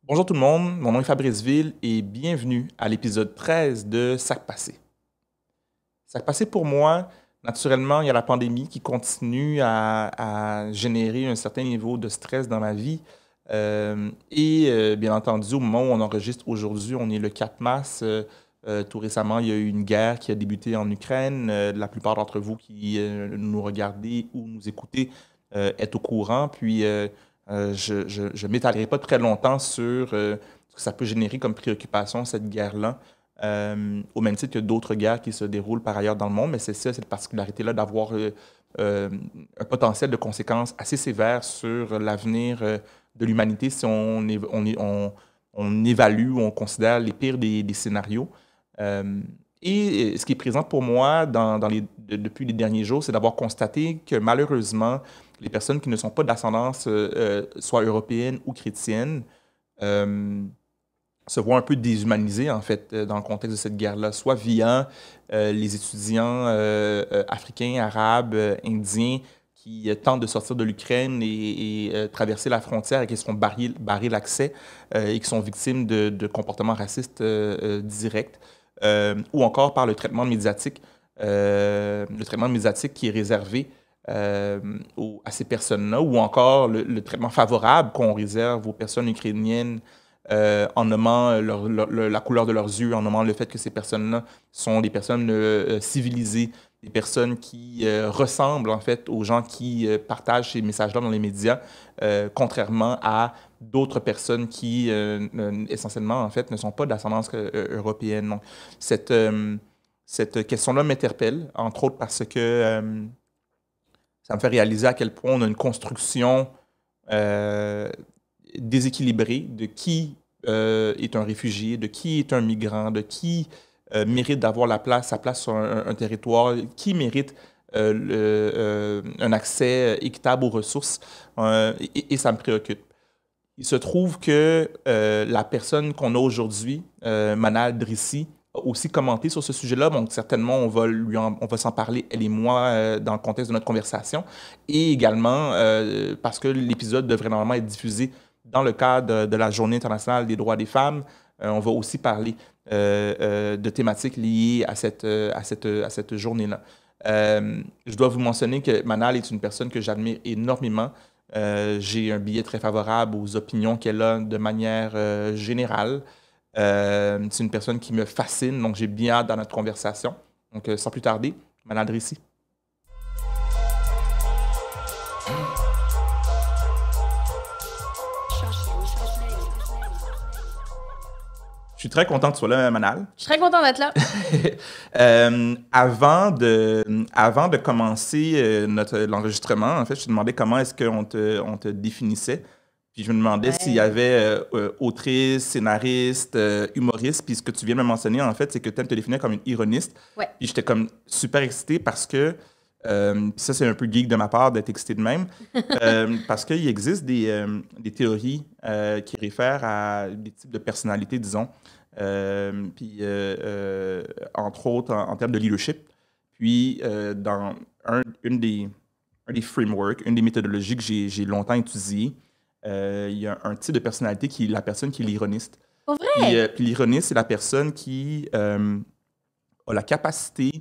Bonjour tout le monde, mon nom est Fabrice Ville et bienvenue à l'épisode 13 de Sac Passé. Sac Passé pour moi, naturellement, il y a la pandémie qui continue à générer un certain niveau de stress dans ma vie. Bien entendu, au moment où on enregistre aujourd'hui, on est le 4 mars. Tout récemment, il y a eu une guerre qui a débuté en Ukraine. La plupart d'entre vous qui nous regardez ou nous écoutez est au courant. Je ne m'étalerai pas très longtemps sur ce que ça peut générer comme préoccupation, cette guerre-là, au même titre que d'autres guerres qui se déroulent par ailleurs dans le monde, mais c'est ça, cette particularité-là d'avoir euh, un potentiel de conséquences assez sévères sur l'avenir de l'humanité si on évalue ou on considère les pires des scénarios. Ce qui est présent pour moi depuis les derniers jours, c'est d'avoir constaté que malheureusement, les personnes qui ne sont pas d'ascendance soit européenne ou chrétienne euh, se voient un peu déshumanisées, en fait, dans le contexte de cette guerre-là, soit via les étudiants africains, arabes, indiens qui tentent de sortir de l'Ukraine et traverser la frontière et qui se font barrer l'accès et qui sont victimes de comportements racistes directs, ou encore par le traitement médiatique qui est réservé à ces personnes-là, ou encore le traitement favorable qu'on réserve aux personnes ukrainiennes en nommant la couleur de leurs yeux, en nommant le fait que ces personnes-là sont des personnes civilisées, des personnes qui ressemblent en fait aux gens qui partagent ces messages-là dans les médias, contrairement à d'autres personnes qui essentiellement en fait ne sont pas d'ascendance européenne. Donc, cette question-là m'interpelle, entre autres parce que ça me fait réaliser à quel point on a une construction euh, déséquilibrée de qui est un réfugié, de qui est un migrant, de qui mérite d'avoir sa place sur un territoire, qui mérite un accès équitable aux ressources, et ça me préoccupe. Il se trouve que la personne qu'on a aujourd'hui, Manal Drissi, a aussi commenté sur ce sujet-là. Donc, certainement, on va s'en parler, elle et moi, dans le contexte de notre conversation. Et également, parce que l'épisode devrait normalement être diffusé dans le cadre de la Journée internationale des droits des femmes, on va aussi parler de thématiques liées à cette journée-là. Je dois vous mentionner que Manal est une personne que j'admire énormément. J'ai un billet très favorable aux opinions qu'elle a de manière générale. C'est une personne qui me fascine, donc j'ai bien hâte dans notre conversation. Donc, sans plus tarder, Manal Drissi. Je suis très content que tu sois là, Manal. Je suis très contente d'être là. Avant de commencer l'enregistrement, en fait, je te demandais comment est-ce on te définissait. Puis je me demandais s'il y Ouais. avait autrice, scénariste, humoriste. Puis ce que tu viens de me mentionner, en fait, c'est que tu aimes te définir comme une ironiste. Ouais. Puis j'étais comme super excité parce que, puis ça c'est un peu geek de ma part d'être excité de même, parce qu'il existe des théories qui réfèrent à des types de personnalités, disons, entre autres en termes de leadership. Puis dans un des frameworks, une des méthodologies que j'ai longtemps étudiées, il y a un type de personnalité qui est la personne qui est l'ironiste. Pour vrai? Puis l'ironiste, c'est la personne qui a la capacité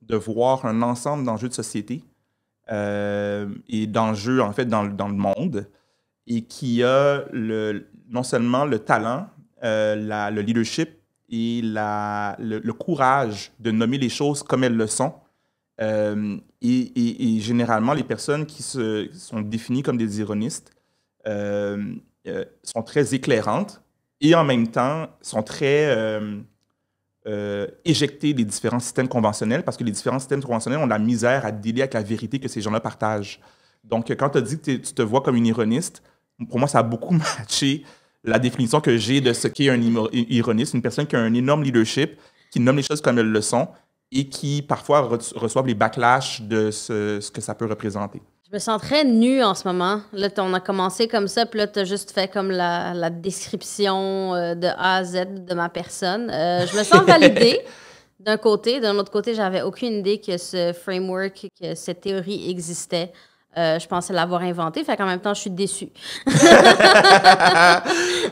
de voir un ensemble d'enjeux de société et d'enjeux, en fait, dans le monde, et qui a non seulement le talent, le leadership et le courage de nommer les choses comme elles le sont. Et généralement, les personnes qui sont définies comme des ironistes sont très éclairantes et en même temps sont très éjectées des différents systèmes conventionnels parce que les différents systèmes conventionnels ont de la misère à dealer avec la vérité que ces gens-là partagent. Donc, quand tu as dit que tu te vois comme une ironiste, pour moi, ça a beaucoup matché la définition que j'ai de ce qu'est un ironiste, une personne qui a un énorme leadership, qui nomme les choses comme elles le sont et qui parfois reçoivent les backlash de ce que ça peut représenter. Je me sens très nue en ce moment. Là, on a commencé comme ça, puis là, tu as juste fait comme la description de A à Z de ma personne. Je me sens validée d'un côté. D'un autre côté, j'avais aucune idée que ce framework, que cette théorie existait. Je pensais l'avoir inventé, fait qu'en même temps, je suis déçue.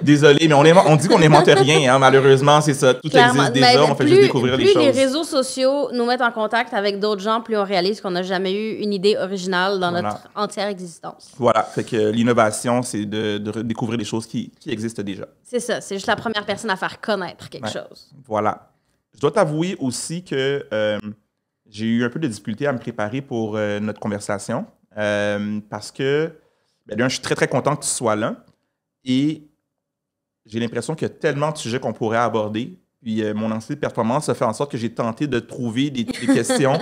Désolé, mais on dit qu'on n'invente rien, hein, malheureusement, c'est ça. Tout existe déjà, on fait juste découvrir les choses. Plus les réseaux sociaux nous mettent en contact avec d'autres gens, plus on réalise qu'on n'a jamais eu une idée originale dans notre entière existence. Voilà, fait que l'innovation, c'est de découvrir des choses qui existent déjà. C'est ça, c'est juste la première personne à faire connaître quelque chose. Voilà. Je dois t'avouer aussi que j'ai eu un peu de difficulté à me préparer pour notre conversation parce que, je suis très, très content que tu sois là et j'ai l'impression qu'il y a tellement de sujets qu'on pourrait aborder. Puis mon anxiété de performance a fait en sorte que j'ai tenté de trouver des questions.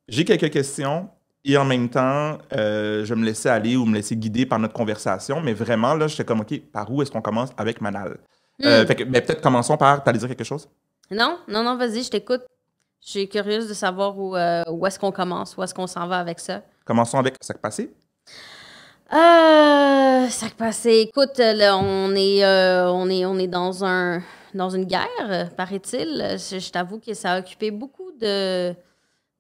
J'ai quelques questions et en même temps, je me laissais aller ou me laisser guider par notre conversation. Mais vraiment, là, j'étais comme, OK, par où est-ce qu'on commence avec Manal? Peut-être commençons par, t'allais dire quelque chose? Non, vas-y, je t'écoute. Je suis curieuse de savoir où est-ce qu'on commence, où est-ce qu'on s'en va avec ça. Commençons avec Sac Passé. Sac Passé. Écoute, là, on est dans une guerre, paraît-il. Je t'avoue que ça a occupé beaucoup de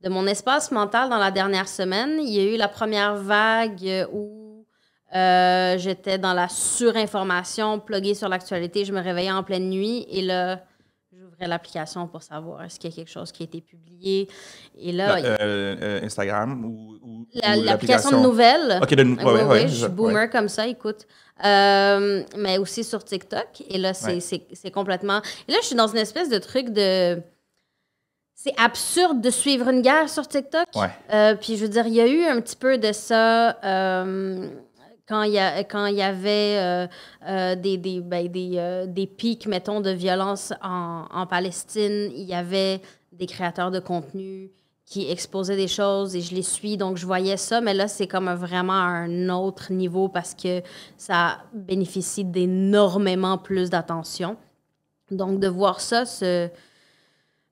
mon espace mental dans la dernière semaine. Il y a eu la première vague où j'étais dans la surinformation, pluguée sur l'actualité. Je me réveillais en pleine nuit et là, j'ouvrais l'application pour savoir est-ce qu'il y a quelque chose qui a été publié. Et là, Instagram ou l'application de nouvelles. OK, oui, je suis boomer comme ça, écoute. Mais aussi sur TikTok. Et là, c'est complètement... Et là, je suis dans une espèce de truc de... C'est absurde de suivre une guerre sur TikTok. Ouais. Puis, je veux dire, il y a eu un petit peu de ça quand il y avait des pics, mettons, de violence en Palestine. Il y avait des créateurs de contenu qui exposaient des choses et je les suis, donc je voyais ça. Mais là, c'est comme vraiment un autre niveau parce que ça bénéficie d'énormément plus d'attention. Donc, de voir ça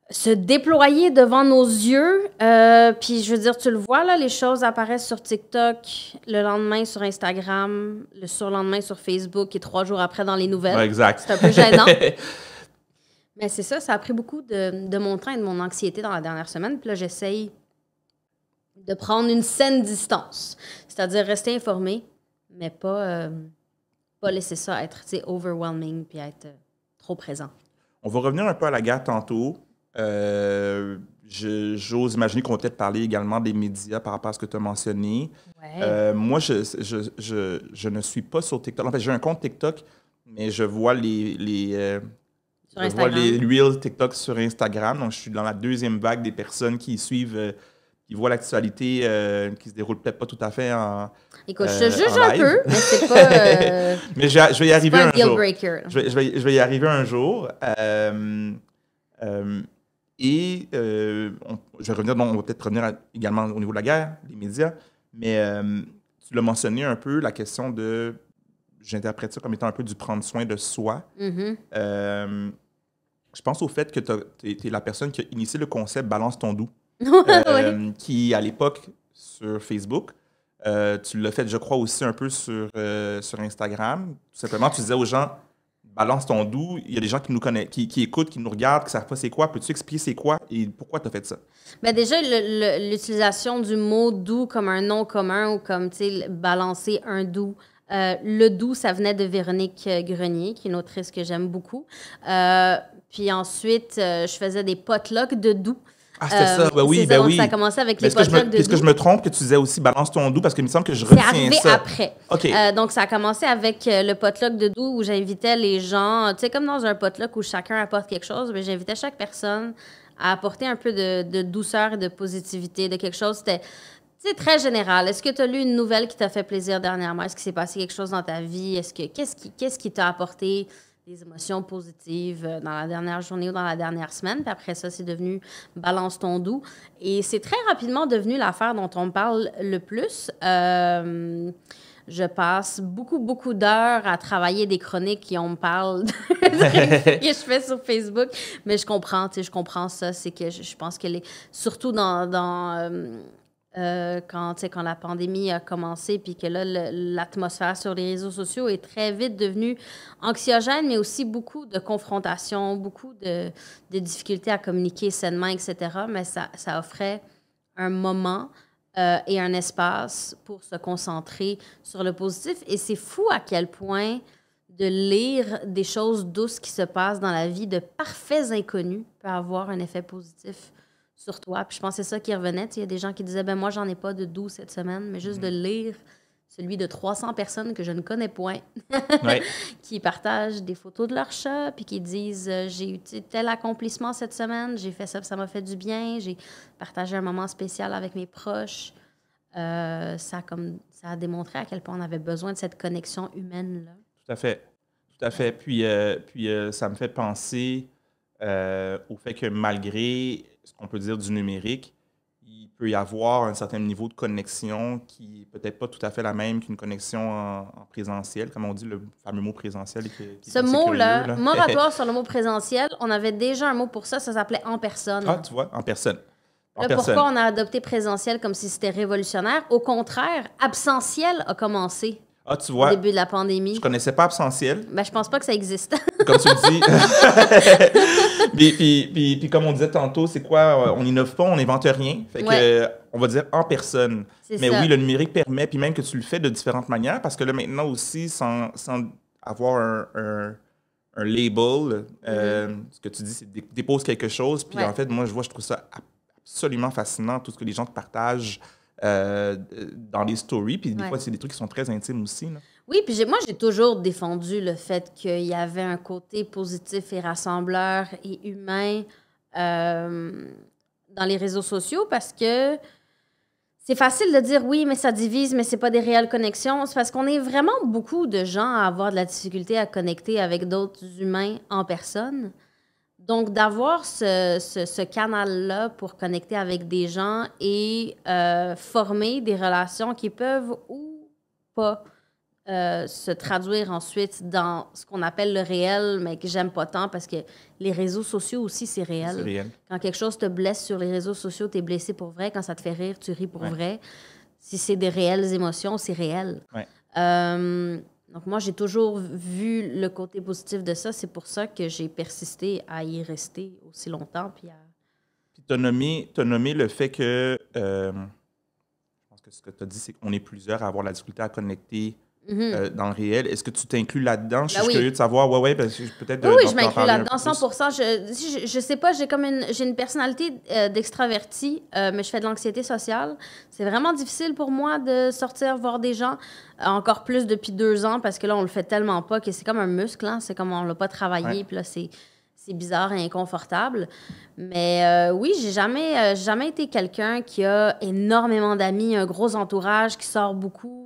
se déployer devant nos yeux. Puis, je veux dire, tu le vois, là, les choses apparaissent sur TikTok, le lendemain sur Instagram, le surlendemain sur Facebook et 3 jours après dans les nouvelles. Ouais, exact. C'est un peu gênant. Mais c'est ça a pris beaucoup de mon temps et de mon anxiété dans la dernière semaine. Puis là, j'essaye de prendre une saine distance. C'est-à-dire rester informé, mais pas laisser ça être overwhelming puis être trop présent. On va revenir un peu à la guerre tantôt. J'ose imaginer qu'on va peut-être parler également des médias par rapport à ce que tu as mentionné. Ouais. Moi, je ne suis pas sur TikTok. En fait, j'ai un compte TikTok, mais je vois les Reels TikTok sur Instagram. Donc, je suis dans la deuxième vague des personnes qui suivent, qui voient l'actualité qui se déroule peut-être pas tout à fait en Écoute, je te juge un peu, mais c'est pas... mais je vais y arriver un jour. Breaker. Je vais y arriver un jour. Je vais revenir, on va peut-être revenir également au niveau de la guerre, les médias, mais tu l'as mentionné un peu, la question de, j'interprète ça comme étant un peu du prendre soin de soi. Mm-hmm. Je pense au fait que tu es la personne qui a initié le concept Balance ton doux, Oui. qui, à l'époque, sur Facebook, tu l'as fait, je crois, aussi un peu sur Instagram. Tout simplement, tu disais aux gens, balance ton doux. Il y a des gens qui nous connaissent, qui écoutent, qui nous regardent, qui ne savent pas c'est quoi. Peux-tu expliquer c'est quoi et pourquoi tu as fait ça? Ben déjà, l'utilisation du mot doux comme un nom commun ou comme, tu sais, balancer un doux. Le doux, ça venait de Véronique Grenier, qui est une autrice que j'aime beaucoup. Puis ensuite, je faisais des potlucks de doux. Ah, c'était ça. Ben oui, ça, ben donc oui. ça a commencé avec les potlucks de doux. Est-ce que je me trompe que tu disais aussi balance ton doux parce qu'il me semble que je retiens ça. C'est arrivé après. OK. Donc, ça a commencé avec le potluck de doux où j'invitais les gens, tu sais, comme dans un potluck où chacun apporte quelque chose, mais j'invitais chaque personne à apporter un peu de douceur et de positivité, de quelque chose. C'était très général. Est-ce que tu as lu une nouvelle qui t'a fait plaisir dernièrement? Est-ce qu'il s'est passé quelque chose dans ta vie? Qu'est-ce qui t'a apporté des émotions positives dans la dernière journée ou dans la dernière semaine? Puis après ça, c'est devenu Balance ton doux. Et c'est très rapidement devenu l'affaire dont on parle le plus. Je passe beaucoup d'heures à travailler des chroniques qui on me parle de ce que je fais sur Facebook. Mais je comprends ça. C'est que je pense que surtout quand la pandémie a commencé, puis que là, l'atmosphère sur les réseaux sociaux est très vite devenue anxiogène, mais aussi beaucoup de confrontations, beaucoup de difficultés à communiquer sainement, etc. Mais ça offrait un moment et un espace pour se concentrer sur le positif. Et c'est fou à quel point de lire des choses douces qui se passent dans la vie de parfaits inconnus peut avoir un effet positif sur toi. Puis je pense que c'est ça qui revenait. Il y a des gens qui disaient, ben moi, j'en ai pas de doux cette semaine, mais juste de lire celui de 300 personnes que je ne connais point, Ouais. qui partagent des photos de leur chat, puis qui disent j'ai eu tel accomplissement cette semaine, j'ai fait ça, puis ça m'a fait du bien, j'ai partagé un moment spécial avec mes proches. Ça a démontré à quel point on avait besoin de cette connexion humaine-là. Tout à fait. Tout à fait. Puis, ça me fait penser au fait que malgré ce qu'on peut dire du numérique, il peut y avoir un certain niveau de connexion qui n'est peut-être pas tout à fait la même qu'une connexion en présentiel, comme on dit le fameux mot présentiel. Qui Ce mot-là, moratoire sur le mot présentiel, on avait déjà un mot pour ça, ça s'appelait en personne. Ah, tu vois, en personne. Là, pourquoi on a adopté présentiel comme si c'était révolutionnaire? Au contraire, absentiel a commencé tu vois, au début de la pandémie. Je connaissais pas absentiel. Ben, je pense pas que ça existe. Comme tu le dis. puis comme on disait tantôt, c'est quoi? On n'innove pas, on n'invente rien. Fait que, on va dire en personne. Mais oui, le numérique permet, puis même que tu le fais de différentes manières, parce que là, maintenant aussi, sans avoir un label, ce que tu dis, c'est dépose quelque chose. Puis en fait, moi, je trouve ça absolument fascinant, tout ce que les gens te partagent dans les stories. Puis des fois, c'est des trucs qui sont très intimes aussi. Là. Oui, puis moi, j'ai toujours défendu le fait qu'il y avait un côté positif et rassembleur et humain dans les réseaux sociaux parce que c'est facile de dire oui, mais ça divise, mais c'est pas des réelles connexions. C'est parce qu'on est vraiment beaucoup de gens à avoir de la difficulté à connecter avec d'autres humains en personne. Donc, d'avoir ce canal-là pour connecter avec des gens et former des relations qui peuvent ou pas se traduire ensuite dans ce qu'on appelle le réel, mais que j'aime pas tant parce que les réseaux sociaux aussi, c'est réel. C'est réel. Quand quelque chose te blesse sur les réseaux sociaux, tu es blessé pour vrai. Quand ça te fait rire, tu ris pour vrai. Si c'est des réelles émotions, c'est réel. Ouais. Donc, moi, j'ai toujours vu le côté positif de ça. C'est pour ça que j'ai persisté à y rester aussi longtemps. Puis tu as nommé le fait que, je pense que ce que tu as dit, c'est qu'on est plusieurs à avoir la difficulté à connecter dans le réel. Est-ce que tu t'inclus là-dedans? Je suis curieux de savoir. Parce que peut-être oui, je m'inclus là-dedans, 100%. Je sais pas, j'ai une personnalité d'extraverti, mais je fais de l'anxiété sociale. C'est vraiment difficile pour moi de sortir voir des gens, encore plus depuis 2 ans, parce que là, on le fait tellement pas que c'est comme un muscle. Hein? C'est comme on l'a pas travaillé, puis là, c'est bizarre et inconfortable. Mais oui, j'ai jamais été quelqu'un qui a énormément d'amis, un gros entourage, qui sort beaucoup.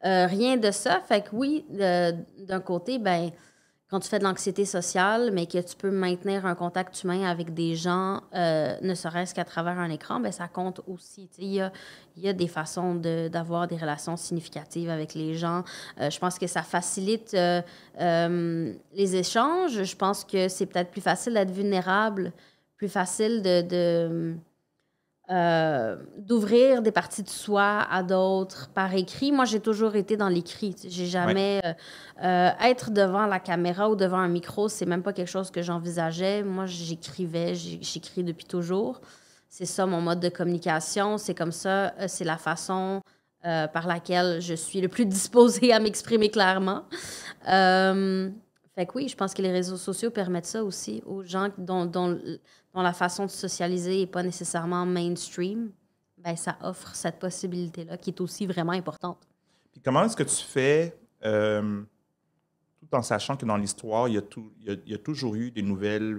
Rien de ça. Fait que oui, d'un côté, ben, quand tu fais de l'anxiété sociale, mais que tu peux maintenir un contact humain avec des gens, ne serait-ce qu'à travers un écran, ben, ça compte aussi. Il y a des façons d'avoir des relations significatives avec les gens. Je pense que ça facilite les échanges. Je pense que c'est peut-être plus facile d'être vulnérable, plus facile d'ouvrir des parties de soi à d'autres par écrit. Moi, j'ai toujours été dans l'écrit. J'ai jamais... être devant la caméra ou devant un micro, c'est même pas quelque chose que j'envisageais. Moi, j'écris depuis toujours. C'est ça, mon mode de communication. C'est comme ça, c'est la façon par laquelle je suis le plus disposée à m'exprimer clairement. Fait que oui, je pense que les réseaux sociaux permettent ça aussi aux gens dont la façon de socialiser n'est pas nécessairement mainstream. Ben, ça offre cette possibilité-là qui est aussi vraiment importante. Puis comment est-ce que tu fais, tout en sachant que dans l'histoire, il y a toujours eu des nouvelles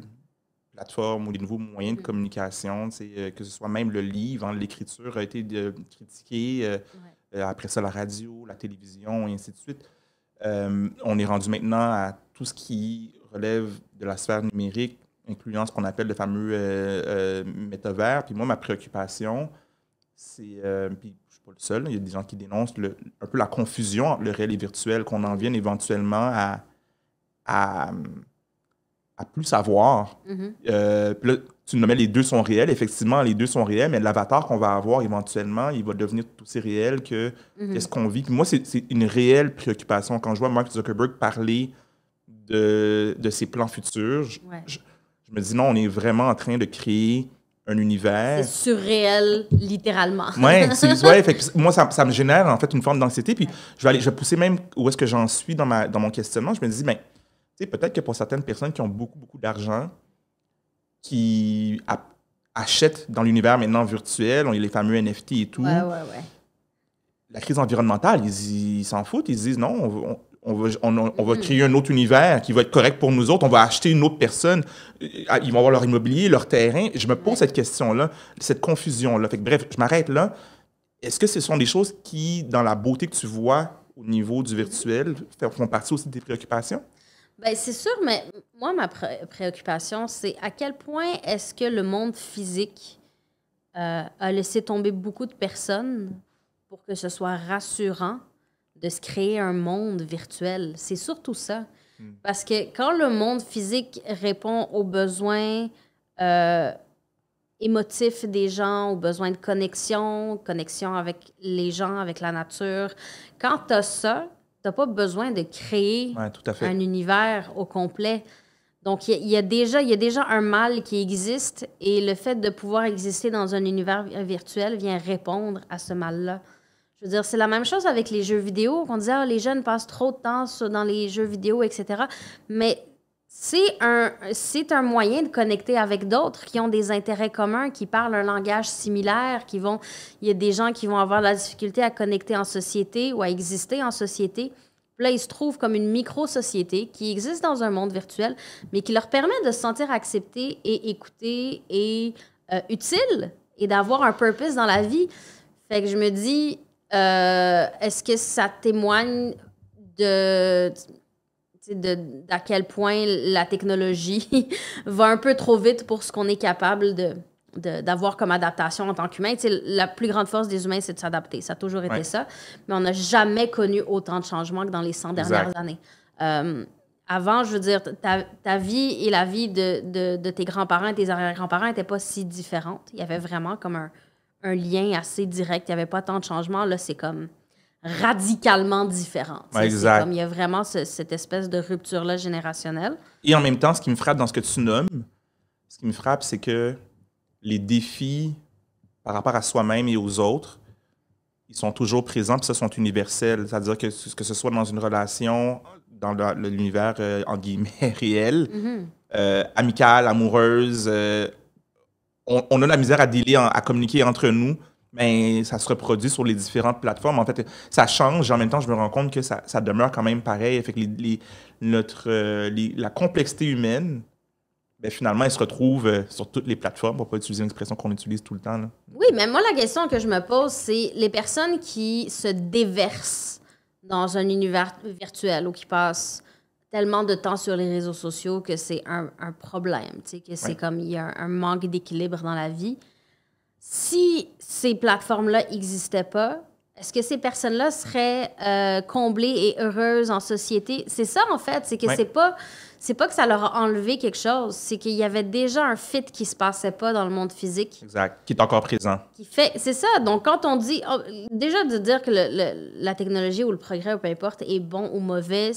plateformes ou des nouveaux moyens de communication, que ce soit même le livre, l'écriture a été critiquée, après ça la radio, la télévision, et ainsi de suite. On est rendu maintenant à tout ce qui relève de la sphère numérique, incluant ce qu'on appelle le fameux métavers. Puis moi, ma préoccupation, c'est... puis je ne suis pas le seul, il y a des gens qui dénoncent un peu la confusion entre le réel et virtuel, qu'on en vienne éventuellement à plus savoir. Puis là, tu nommais les deux sont réels. Effectivement, les deux sont réels, mais l'avatar qu'on va avoir éventuellement, il va devenir tout aussi réel que qu'est-ce qu'on vit. Puis moi, c'est une réelle préoccupation. Quand je vois Mark Zuckerberg parler de ses plans futurs, je me dis non, on est vraiment en train de créer un univers. C'est surréel, littéralement. Ouais, moi, ça me génère en fait une forme d'anxiété. Puis je vais pousser même où est-ce que j'en suis dans mon questionnement. Je me dis, ben, tu sais, peut-être que pour certaines personnes qui ont beaucoup, beaucoup d'argent, qui achètent dans l'univers maintenant virtuel, on a les fameux NFT et tout. Ouais. La crise environnementale, ils s'en foutent. Ils se disent, non, on va créer un autre univers qui va être correct pour nous autres. On va acheter une autre personne. Ils vont avoir leur immobilier, leur terrain. Je me pose cette question-là, cette confusion-là. Fait que, bref, je m'arrête là. Est-ce que ce sont des choses qui, dans la beauté que tu vois au niveau du virtuel, font partie aussi de tes préoccupations? Bien, c'est sûr, mais moi, ma préoccupation, c'est à quel point est-ce que le monde physique a laissé tomber beaucoup de personnes pour que ce soit rassurant de se créer un monde virtuel. C'est surtout ça. Parce que quand le monde physique répond aux besoins émotifs des gens, aux besoins de connexion avec les gens, avec la nature, quand tu as ça, tu n'as pas besoin de créer un univers au complet. Donc, il y a déjà un mal qui existe et le fait de pouvoir exister dans un univers virtuel vient répondre à ce mal-là. Je veux dire, c'est la même chose avec les jeux vidéo. On disait, les jeunes passent trop de temps dans les jeux vidéo, etc. Mais c'est un moyen de connecter avec d'autres qui ont des intérêts communs, qui parlent un langage similaire, il y a des gens qui vont avoir de la difficulté à connecter en société ou à exister en société. Puis là, ils se trouvent comme une micro-société qui existe dans un monde virtuel, mais qui leur permet de se sentir acceptés et écoutés et utiles et d'avoir un purpose dans la vie. Fait que je me dis... est-ce que ça témoigne d'à quel point la technologie va un peu trop vite pour ce qu'on est capable d'avoir comme adaptation en tant qu'humain? La plus grande force des humains, c'est de s'adapter. Ça a toujours été ça. Mais on n'a jamais connu autant de changements que dans les 100 dernières années. Avant, je veux dire, ta vie et la vie de tes grands-parents et tes arrière-grands-parents n'étaient pas si différentes. Il y avait vraiment comme un lien assez direct. Il n'y avait pas tant de changements. Là, c'est comme radicalement différent. Exact. Comme, il y a vraiment cette espèce de rupture-là générationnelle. Et en même temps, ce qui me frappe dans ce que tu nommes, c'est que les défis par rapport à soi-même et aux autres, ils sont toujours présents, puis ça, sont universels. C'est-à-dire que ce soit dans une relation, dans l'univers, en guillemets, réel, amicale, amoureuse, on a la misère à dealer, à communiquer entre nous, mais ça se reproduit sur les différentes plateformes. En fait, ça change, et en même temps, je me rends compte que ça demeure quand même pareil. Fait que la complexité humaine, ben, finalement, elle se retrouve sur toutes les plateformes, pour ne pas utiliser une expression qu'on utilise tout le temps. Là. Oui, mais moi, la question que je me pose, c'est les personnes qui se déversent dans un univers virtuel ou qui passent tellement de temps sur les réseaux sociaux que c'est un problème, que c'est comme il y a un manque d'équilibre dans la vie. Si ces plateformes-là n'existaient pas, est-ce que ces personnes-là seraient comblées et heureuses en société? C'est ça, en fait, c'est que c'est pas que ça leur a enlevé quelque chose, c'est qu'il y avait déjà un fit qui se passait pas dans le monde physique. Exact, qui est encore présent. C'est ça, donc quand on dit... déjà, de dire que la technologie ou le progrès, ou peu importe, est bon ou mauvais,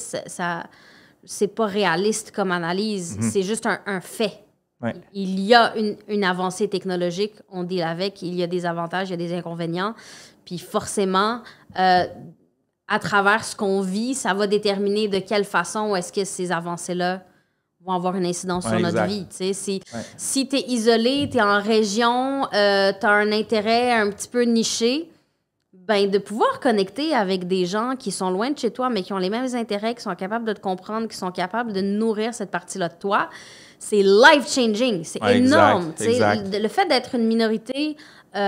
c'est pas réaliste comme analyse, c'est juste un fait. Ouais. Il y a une avancée technologique, on deal avec, il y a des avantages, il y a des inconvénients, puis forcément, à travers ce qu'on vit, ça va déterminer de quelle façon est-ce que ces avancées-là vont avoir une incidence sur notre vie. Si tu es isolé, tu es en région, tu as un intérêt un petit peu niché, ben, de pouvoir connecter avec des gens qui sont loin de chez toi, mais qui ont les mêmes intérêts, qui sont capables de te comprendre, qui sont capables de nourrir cette partie-là de toi, c'est life-changing. C'est énorme. Exact. Le fait d'être une minorité et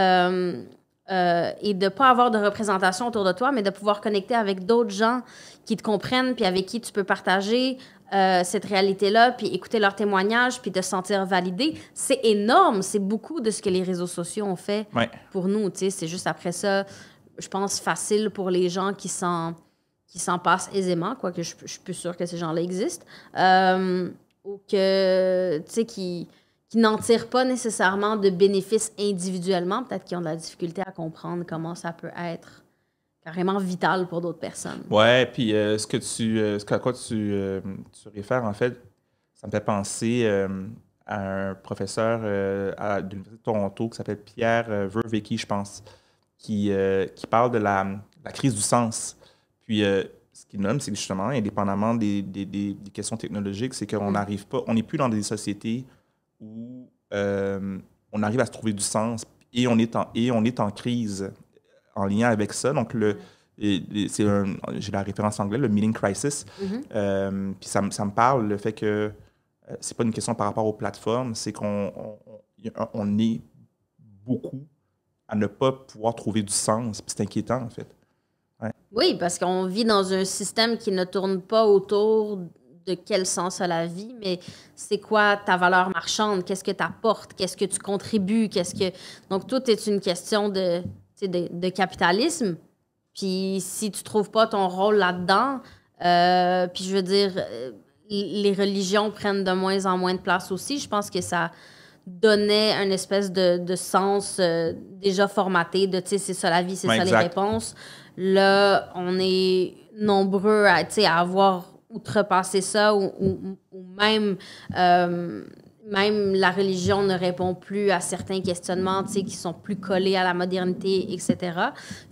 de ne pas avoir de représentation autour de toi, mais de pouvoir connecter avec d'autres gens qui te comprennent, puis avec qui tu peux partager cette réalité-là, puis écouter leurs témoignages, puis te sentir validé, c'est énorme. C'est beaucoup de ce que les réseaux sociaux ont fait pour nous. C'est juste après ça... je pense, facile pour les gens qui s'en passent aisément, quoique je suis plus sûre que ces gens-là existent, ou que, tu sais, qui n'en tirent pas nécessairement de bénéfices individuellement, peut-être qu'ils ont de la difficulté à comprendre comment ça peut être carrément vital pour d'autres personnes. Ouais, puis à quoi tu réfères, en fait, ça me fait penser à un professeur de l'Université de Toronto qui s'appelle Pierre Verwicki, je pense, qui parle de la crise du sens. Puis, ce qu'il nomme, c'est que justement, indépendamment des questions technologiques, c'est qu'on n'arrive pas, on n'est plus dans des sociétés où on arrive à se trouver du sens et on est en crise en lien avec ça. Donc, j'ai la référence anglaise, le meaning crisis. Puis ça me parle, le fait que c'est pas une question par rapport aux plateformes, c'est on est beaucoup à ne pas pouvoir trouver du sens. Puis c'est inquiétant, en fait. Ouais. Oui, parce qu'on vit dans un système qui ne tourne pas autour de quel sens a la vie, mais c'est quoi ta valeur marchande, qu'est-ce que tu apportes, qu'est-ce que tu contribues, Donc, tout est une question de capitalisme. Puis si tu trouves pas ton rôle là-dedans, puis je veux dire, les religions prennent de moins en moins de place aussi. Je pense que ça donnait une espèce de sens déjà formaté de, tu sais, c'est ça la vie, c'est ça les réponses. Là, on est nombreux à avoir outrepassé ça ou même... même la religion ne répond plus à certains questionnements, tu sais, qui sont plus collés à la modernité, etc.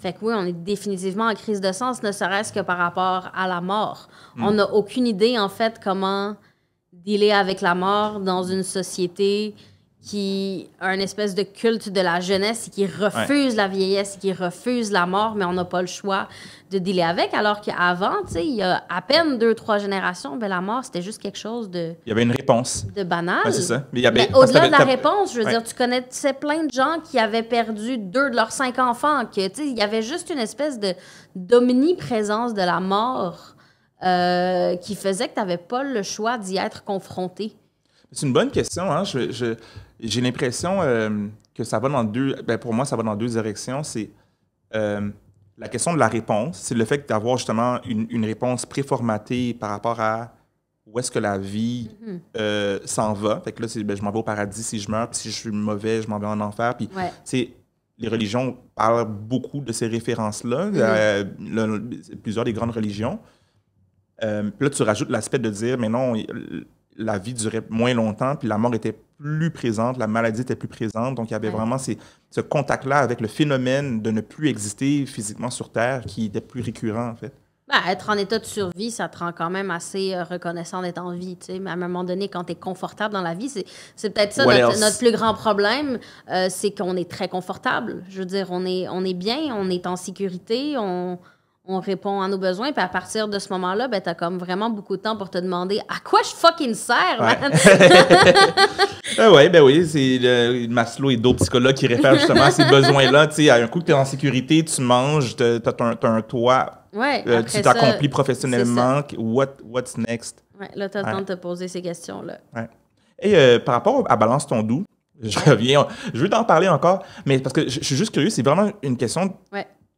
Fait que oui, on est définitivement en crise de sens, ne serait-ce que par rapport à la mort. On n'a aucune idée, en fait, comment dealer avec la mort dans une société qui a une espèce de culte de la jeunesse et qui refuse la vieillesse, qui refuse la mort, mais on n'a pas le choix de dealer avec. Alors qu'avant, tu sais, il y a à peine 2-3 générations, ben, la mort, c'était juste quelque chose de... Il y avait une réponse. De banal. Ouais, c'est ça. Mais au-delà de la réponse, je veux dire, tu connaissais plein de gens qui avaient perdu 2 de leurs 5 enfants, que, tu sais, il y avait juste une espèce d'omniprésence de la mort qui faisait que tu n'avais pas le choix d'y être confronté. C'est une bonne question, hein? J'ai l'impression que ça va dans pour moi, ça va dans 2 directions. C'est la question de la réponse. C'est le fait d'avoir justement une réponse préformatée par rapport à où est-ce que la vie s'en va. Fait que là, je m'en vais au paradis si je meurs, puis si je suis mauvais, je m'en vais en enfer. Puis, les religions parlent beaucoup de ces références-là, plusieurs des grandes religions. Puis là, tu rajoutes l'aspect de dire, mais non, la vie durait moins longtemps, puis la mort était plus présente, la maladie était plus présente. Donc, il y avait vraiment ce contact-là avec le phénomène de ne plus exister physiquement sur Terre qui était plus récurrent, en fait. Ben, être en état de survie, ça te rend quand même assez reconnaissant d'être en vie. T'sais. Mais à un moment donné, quand tu es confortable dans la vie, c'est peut-être ça notre plus grand problème, c'est qu'on est très confortable. Je veux dire, on est bien, on est en sécurité, on répond à nos besoins, puis à partir de ce moment-là, ben, t'as comme vraiment beaucoup de temps pour te demander à quoi je fucking sers, man? Oui, c'est Maslow et d'autres psychologues qui réfèrent justement à ces besoins-là. Tu sais, à un coup que t'es en sécurité, tu manges, t'as un toit, tu t'accomplis professionnellement. What's next? Ouais, là, t'as le temps de te poser ces questions-là. Ouais. Et par rapport à Balance ton doux, je reviens, je veux t'en parler encore, mais parce que je suis juste curieux, c'est vraiment une question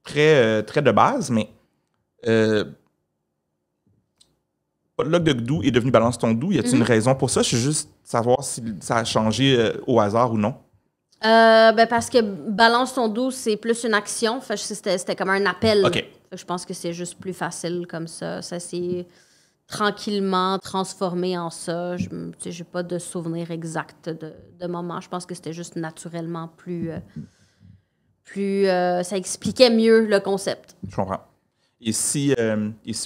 très, très de base, mais Potluck de Doux est devenu Balance ton doux. Y a-t-il une raison pour ça? Je veux juste savoir si ça a changé au hasard ou non. Parce que Balance ton doux, c'est plus une action. C'était comme un appel. Okay. Je pense que c'est juste plus facile comme ça. Ça s'est tranquillement transformé en ça. Je n'ai pas de souvenir exact de moment. Je pense que c'était juste naturellement plus ça expliquait mieux le concept. Je comprends. Et si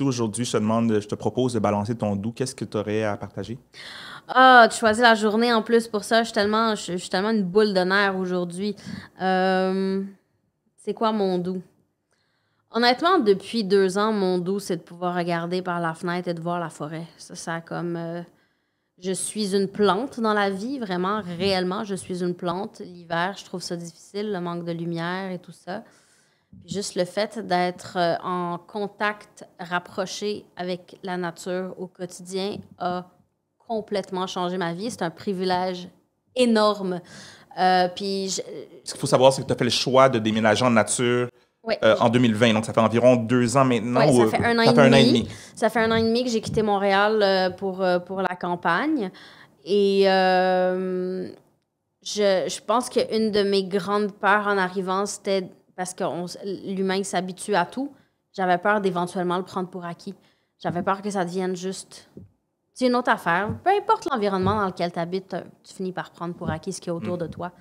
aujourd'hui, je te propose de balancer ton doux, qu'est-ce que tu aurais à partager? Ah, tu choisis la journée en plus pour ça. Je suis tellement une boule de nerfs aujourd'hui. C'est quoi mon doux? Honnêtement, depuis 2 ans, mon doux, c'est de pouvoir regarder par la fenêtre et de voir la forêt. Ça comme... je suis une plante dans la vie, vraiment, réellement, je suis une plante. L'hiver, je trouve ça difficile, le manque de lumière et tout ça. Puis juste le fait d'être en contact rapproché avec la nature au quotidien a complètement changé ma vie. C'est un privilège énorme. Ce qu'il faut savoir, c'est que tu as fait le choix de déménager en nature en 2020. Donc, ça fait environ 2 ans maintenant. Oui, ça fait un an et demi. Ça fait 1 an et demi que j'ai quitté Montréal pour la campagne. Et je pense qu'une de mes grandes peurs en arrivant, c'était parce que l'humain s'habitue à tout. J'avais peur d'éventuellement le prendre pour acquis. J'avais peur que ça devienne juste C'est une autre affaire. Peu importe l'environnement dans lequel tu habites, tu finis par prendre pour acquis ce qu'il y a autour de toi.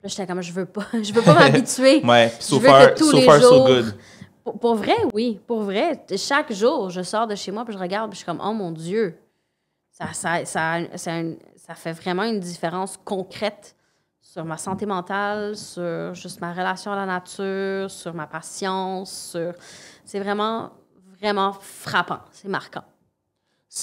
Là, j'étais comme, je veux pas m'habituer. Ouais, je veux que tous les far, so jours... good. Pour vrai, oui. Pour vrai. Chaque jour, je sors de chez moi, puis je regarde, puis je suis comme, oh mon Dieu. Ça fait vraiment une différence concrète sur ma santé mentale, sur juste ma relation à la nature, sur ma patience. C'est vraiment, vraiment frappant. C'est marquant.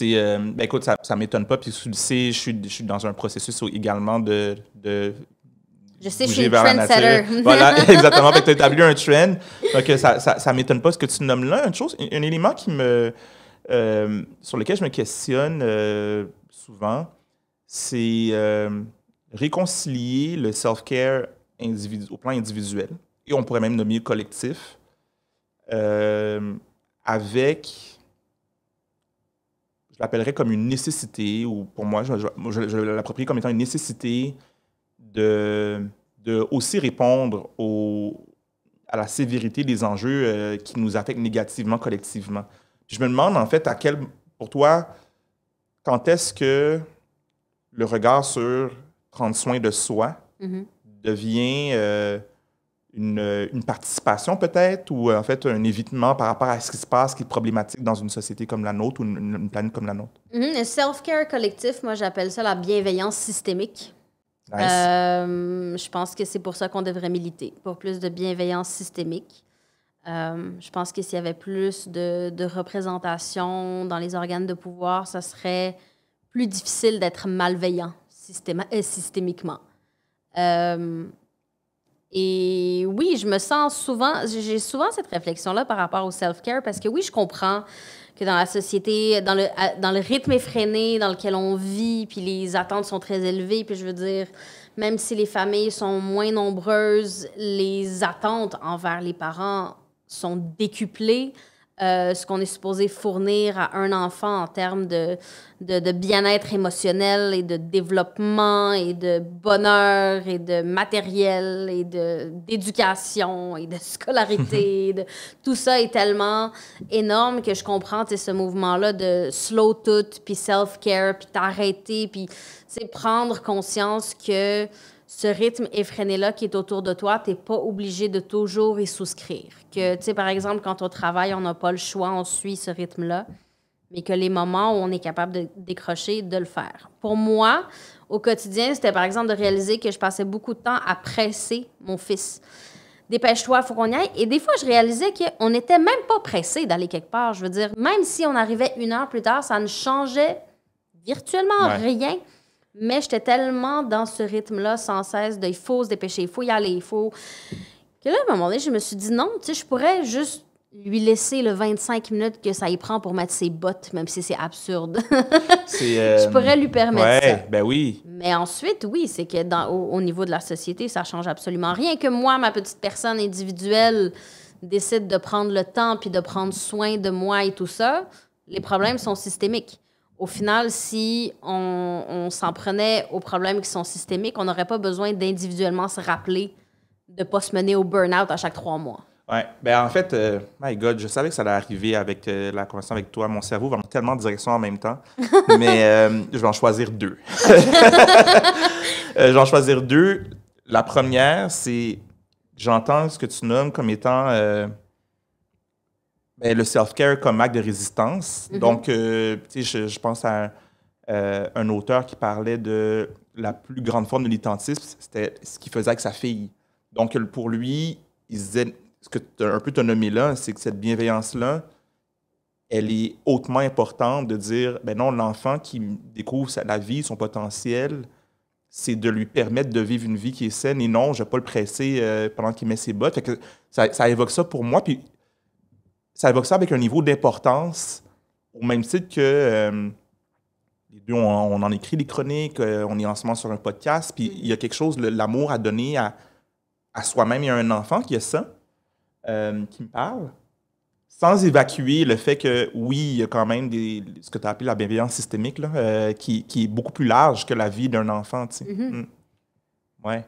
Ben écoute, ça ne m'étonne pas. Puis tu le sais, je suis dans un processus également de je sais, je bouger suis vers la nature. trendsetter. Voilà, exactement. Tu as établi un trend. Donc, ça ne m'étonne pas ce que tu nommes là. Un élément sur lequel je me questionne souvent, c'est réconcilier le self-care au plan individuel, et on pourrait même nommer collectif, avec, je l'appellerais comme une nécessité, ou pour moi, je l'approprie comme étant une nécessité de aussi répondre à la sévérité des enjeux qui nous affectent négativement collectivement. Puis je me demande, en fait, pour toi, quand est-ce que le regard sur prendre soin de soi devient une participation peut-être, ou en fait un évitement par rapport à ce qui se passe, qui est problématique dans une société comme la nôtre ou une planète comme la nôtre? Le self-care collectif, moi, j'appelle ça la bienveillance systémique. Nice. Je pense que c'est pour ça qu'on devrait militer, pour plus de bienveillance systémique. Je pense que s'il y avait plus de représentation dans les organes de pouvoir, ça serait plus difficile d'être malveillant systémiquement. Et oui, j'ai souvent cette réflexion-là par rapport au self-care, parce que oui, je comprends que dans la société, dans le rythme effréné dans lequel on vit, puis les attentes sont très élevées, puis je veux dire, même si les familles sont moins nombreuses, les attentes envers les parents sont décuplées. Ce qu'on est supposé fournir à un enfant en termes de bien-être émotionnel et de développement et de bonheur et de matériel et d'éducation et de scolarité. Tout ça est tellement énorme que je comprends ce mouvement-là de slow tout, puis self-care, puis t'arrêter, puis prendre conscience que ce rythme effréné-là qui est autour de toi, tu n'es pas obligé de toujours y souscrire. Que, tu sais, par exemple, quand on travaille, on n'a pas le choix, on suit ce rythme-là, mais que les moments où on est capable de décrocher, de le faire. Pour moi, au quotidien, c'était par exemple de réaliser que je passais beaucoup de temps à presser mon fils. Dépêche-toi, il faut qu'on y aille. Et des fois, je réalisais qu'on n'était même pas pressé d'aller quelque part. Je veux dire, même si on arrivait 1 heure plus tard, ça ne changeait virtuellement rien. Mais j'étais tellement dans ce rythme-là sans cesse de il faut se dépêcher, il faut y aller, il faut... Que là, à un moment donné, je me suis dit non, tu sais, je pourrais juste lui laisser le 25 minutes que ça y prend pour mettre ses bottes, même si c'est absurde. Je pourrais lui permettre ça. Ben oui. Mais ensuite, oui, c'est que au niveau de la société, ça change absolument rien. Que moi, ma petite personne individuelle, décide de prendre le temps puis de prendre soin de moi et tout ça, les problèmes sont systémiques. Au final, si on s'en prenait aux problèmes qui sont systémiques, on n'aurait pas besoin d'individuellement se rappeler de ne pas se mener au burn-out à chaque 3 mois. Oui. Ben en fait, my God, je savais que ça allait arriver avec la conversation avec toi. Mon cerveau va dans tellement de directions en même temps. Mais je vais en choisir 2. Je vais en choisir 2. La première, c'est j'entends ce que tu nommes comme étant le self-care comme acte de résistance. Donc, tu sais, je pense à un auteur qui parlait de la plus grande forme de militantisme, c'était ce qu'il faisait avec sa fille. Donc, pour lui, il disait, ce que tu as un peu nommé là, c'est que cette bienveillance-là, elle est hautement importante de dire, ben non, l'enfant qui découvre la vie, son potentiel, c'est de lui permettre de vivre une vie qui est saine et non, je ne vais pas le presser pendant qu'il met ses bottes. Fait que ça évoque ça pour moi, puis ça évoque ça avec un niveau d'importance, au même titre que les deux, on en écrit des chroniques, on est en ce moment sur un podcast, puis il y a quelque chose, l'amour à donner à soi-même. Il y a un enfant qui a ça, qui me parle, sans évacuer le fait que, oui, il y a quand même ce que tu as appelé la bienveillance systémique, là, qui est beaucoup plus large que la vie d'un enfant, tu sais. Ouais.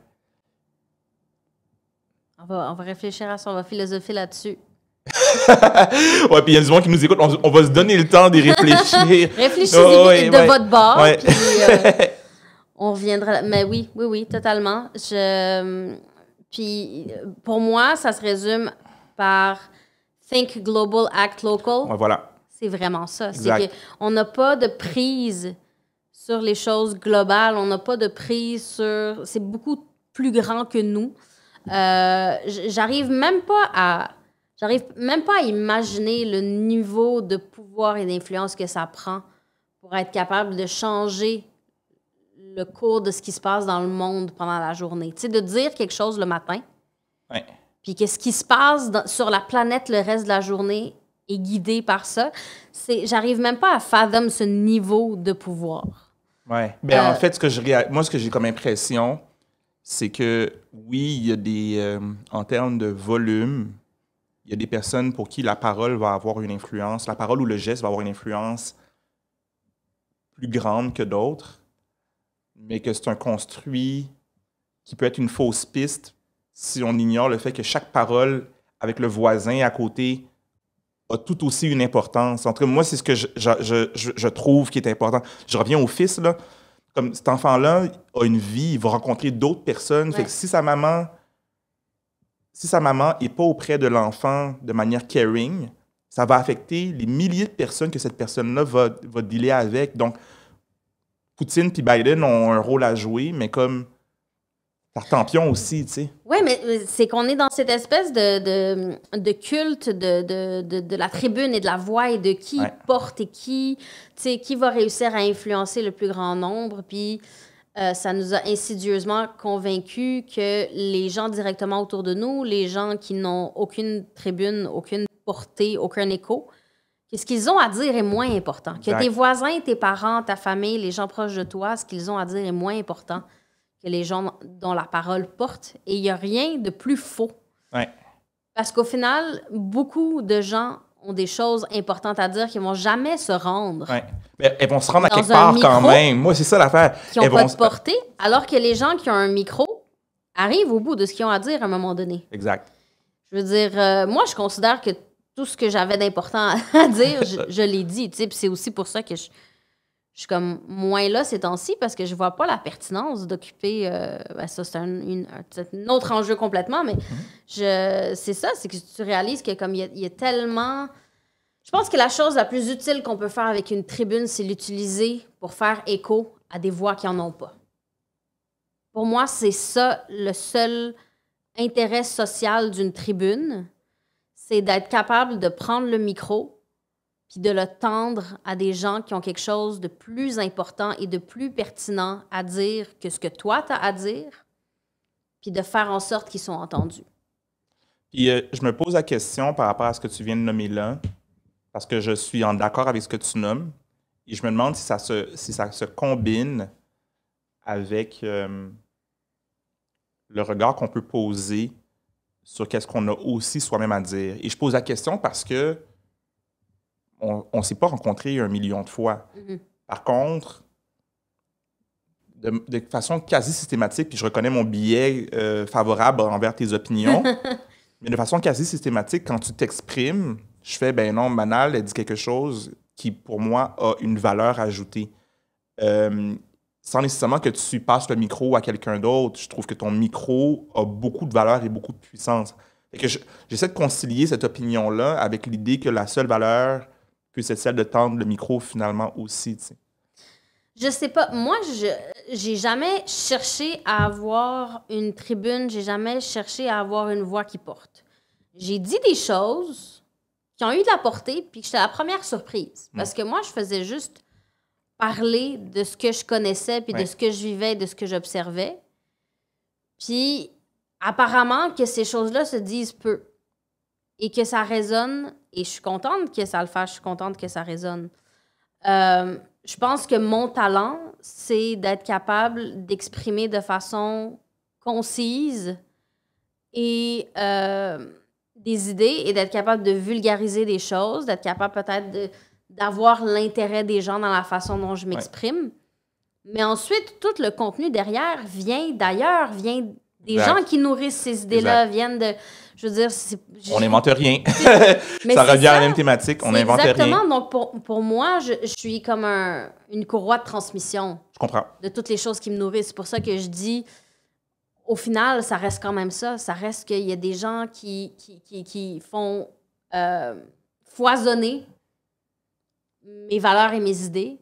On va réfléchir à ça, on va philosopher là-dessus. Ouais, puis il y a du monde qui nous écoute. On va se donner le temps d'y réfléchir. Réfléchissez Ouais, de ouais. votre bord, Ouais. puis on reviendra. Mais oui, totalement. Puis pour moi, ça se résume par Think Global, Act Local. Ouais, voilà. C'est vraiment ça. Exact. C'est qu'on n'a pas de prise sur les choses globales. On n'a pas de prise sur... C'est beaucoup plus grand que nous. J'arrive même pas à imaginer le niveau de pouvoir et d'influence que ça prend pour être capable de changer le cours de ce qui se passe dans le monde pendant la journée. Tu sais, de dire quelque chose le matin, Ouais. puis que ce qui se passe sur la planète le reste de la journée est guidé par ça. J'arrive même pas à fathom ce niveau de pouvoir. Ouais. Ben, en fait, moi, ce que j'ai comme impression, c'est que oui, il y a des... en termes de volume, il y a des personnes pour qui la parole va avoir une influence, la parole ou le geste va avoir une influence plus grande que d'autres, mais que c'est un construit qui peut être une fausse piste si on ignore le fait que chaque parole avec le voisin à côté a tout aussi une importance. En tout cas, moi, c'est ce que je trouve qui est important. Je reviens au fils, là. Comme cet enfant-là a une vie, il va rencontrer d'autres personnes. Ouais. Fait que si sa maman n'est pas auprès de l'enfant de manière caring, ça va affecter les milliers de personnes que cette personne-là va dealer avec. Donc, Poutine puis Biden ont un rôle à jouer, mais comme Tartampion aussi, tu sais. Oui, mais c'est qu'on est dans cette espèce de culte de la tribune et de la voix et de qui Ouais. porte et qui va réussir à influencer le plus grand nombre. Puis ça nous a insidieusement convaincus que les gens directement autour de nous, les gens qui n'ont aucune tribune, aucune portée, aucun écho, que ce qu'ils ont à dire est moins important. Que Exact. tes voisins, tes parents, ta famille, les gens proches de toi, ce qu'ils ont à dire est moins important que les gens dont la parole porte. Et il n'y a rien de plus faux. Ouais. Parce qu'au final, beaucoup de gens ont des choses importantes à dire qui ne vont jamais se rendre, Ouais. Mais elles vont se rendre à Dans quelque un part micro, quand même. Moi, c'est ça l'affaire. qui n'ont Elles pas vont de se- portée, alors que les gens qui ont un micro arrivent au bout de ce qu'ils ont à dire à un moment donné. Exact. Je veux dire, moi, je considère que tout ce que j'avais d'important à dire, je l'ai dit. Tu sais, puis c'est aussi pour ça que je suis comme moins là ces temps-ci, parce que je vois pas la pertinence d'occuper... ça, c'est un autre enjeu complètement, mais c'est ça, c'est que tu réalises que comme il y a tellement... Je pense que la chose la plus utile qu'on peut faire avec une tribune, c'est l'utiliser pour faire écho à des voix qui en ont pas. Pour moi, c'est ça le seul intérêt social d'une tribune, c'est d'être capable de prendre le micro puis de le tendre à des gens qui ont quelque chose de plus important et de plus pertinent à dire que ce que toi, tu as à dire, puis de faire en sorte qu'ils sont entendus. Puis je me pose la question par rapport à ce que tu viens de nommer là, parce que je suis en accord avec ce que tu nommes, et je me demande si ça se combine avec le regard qu'on peut poser sur qu'est-ce qu'on a aussi soi-même à dire. Et je pose la question parce que on ne s'est pas rencontrés 1 million de fois. Mhm. Par contre, de façon quasi systématique, puis je reconnais mon biais favorable envers tes opinions, mais de façon quasi systématique, quand tu t'exprimes, je fais, ben non, Manal, elle dit quelque chose qui, pour moi, a une valeur ajoutée. Sans nécessairement que tu passes le micro à quelqu'un d'autre, je trouve que ton micro a beaucoup de valeur et beaucoup de puissance. Fait que j'essaie de concilier cette opinion-là avec l'idée que la seule valeur puisse être celle de tendre le micro finalement aussi, tu sais. Je sais pas. Moi, j'ai jamais cherché à avoir une tribune, j'ai jamais cherché à avoir une voix qui porte. J'ai dit des choses qui ont eu de la portée, puis que j'étais la première surprise. Parce que moi, je faisais juste parler de ce que je connaissais, puis de ce que je vivais, de ce que j'observais. Puis, apparemment, que ces choses-là se disent peu. Et que ça résonne. Et je suis contente que ça le fasse. Je suis contente que ça résonne. Je pense que mon talent, c'est d'être capable d'exprimer de façon concise et des idées et d'être capable de vulgariser des choses, d'être capable peut-être d'avoir l'intérêt des gens dans la façon dont je m'exprime. Mais ensuite, tout le contenu derrière vient d'ailleurs, vient des gens qui nourrissent ces idées-là, viennent de... Je veux dire, On n'invente rien. Mais Ça c'est revient à la ça. même thématique. On C'est n'invente rien. exactement. Donc, pour moi, je suis comme une courroie de transmission Je comprends. de toutes les choses qui me nourrissent. C'est pour ça que je dis, au final, ça reste quand même ça. Ça reste qu'il y a des gens qui font foisonner mes valeurs et mes idées.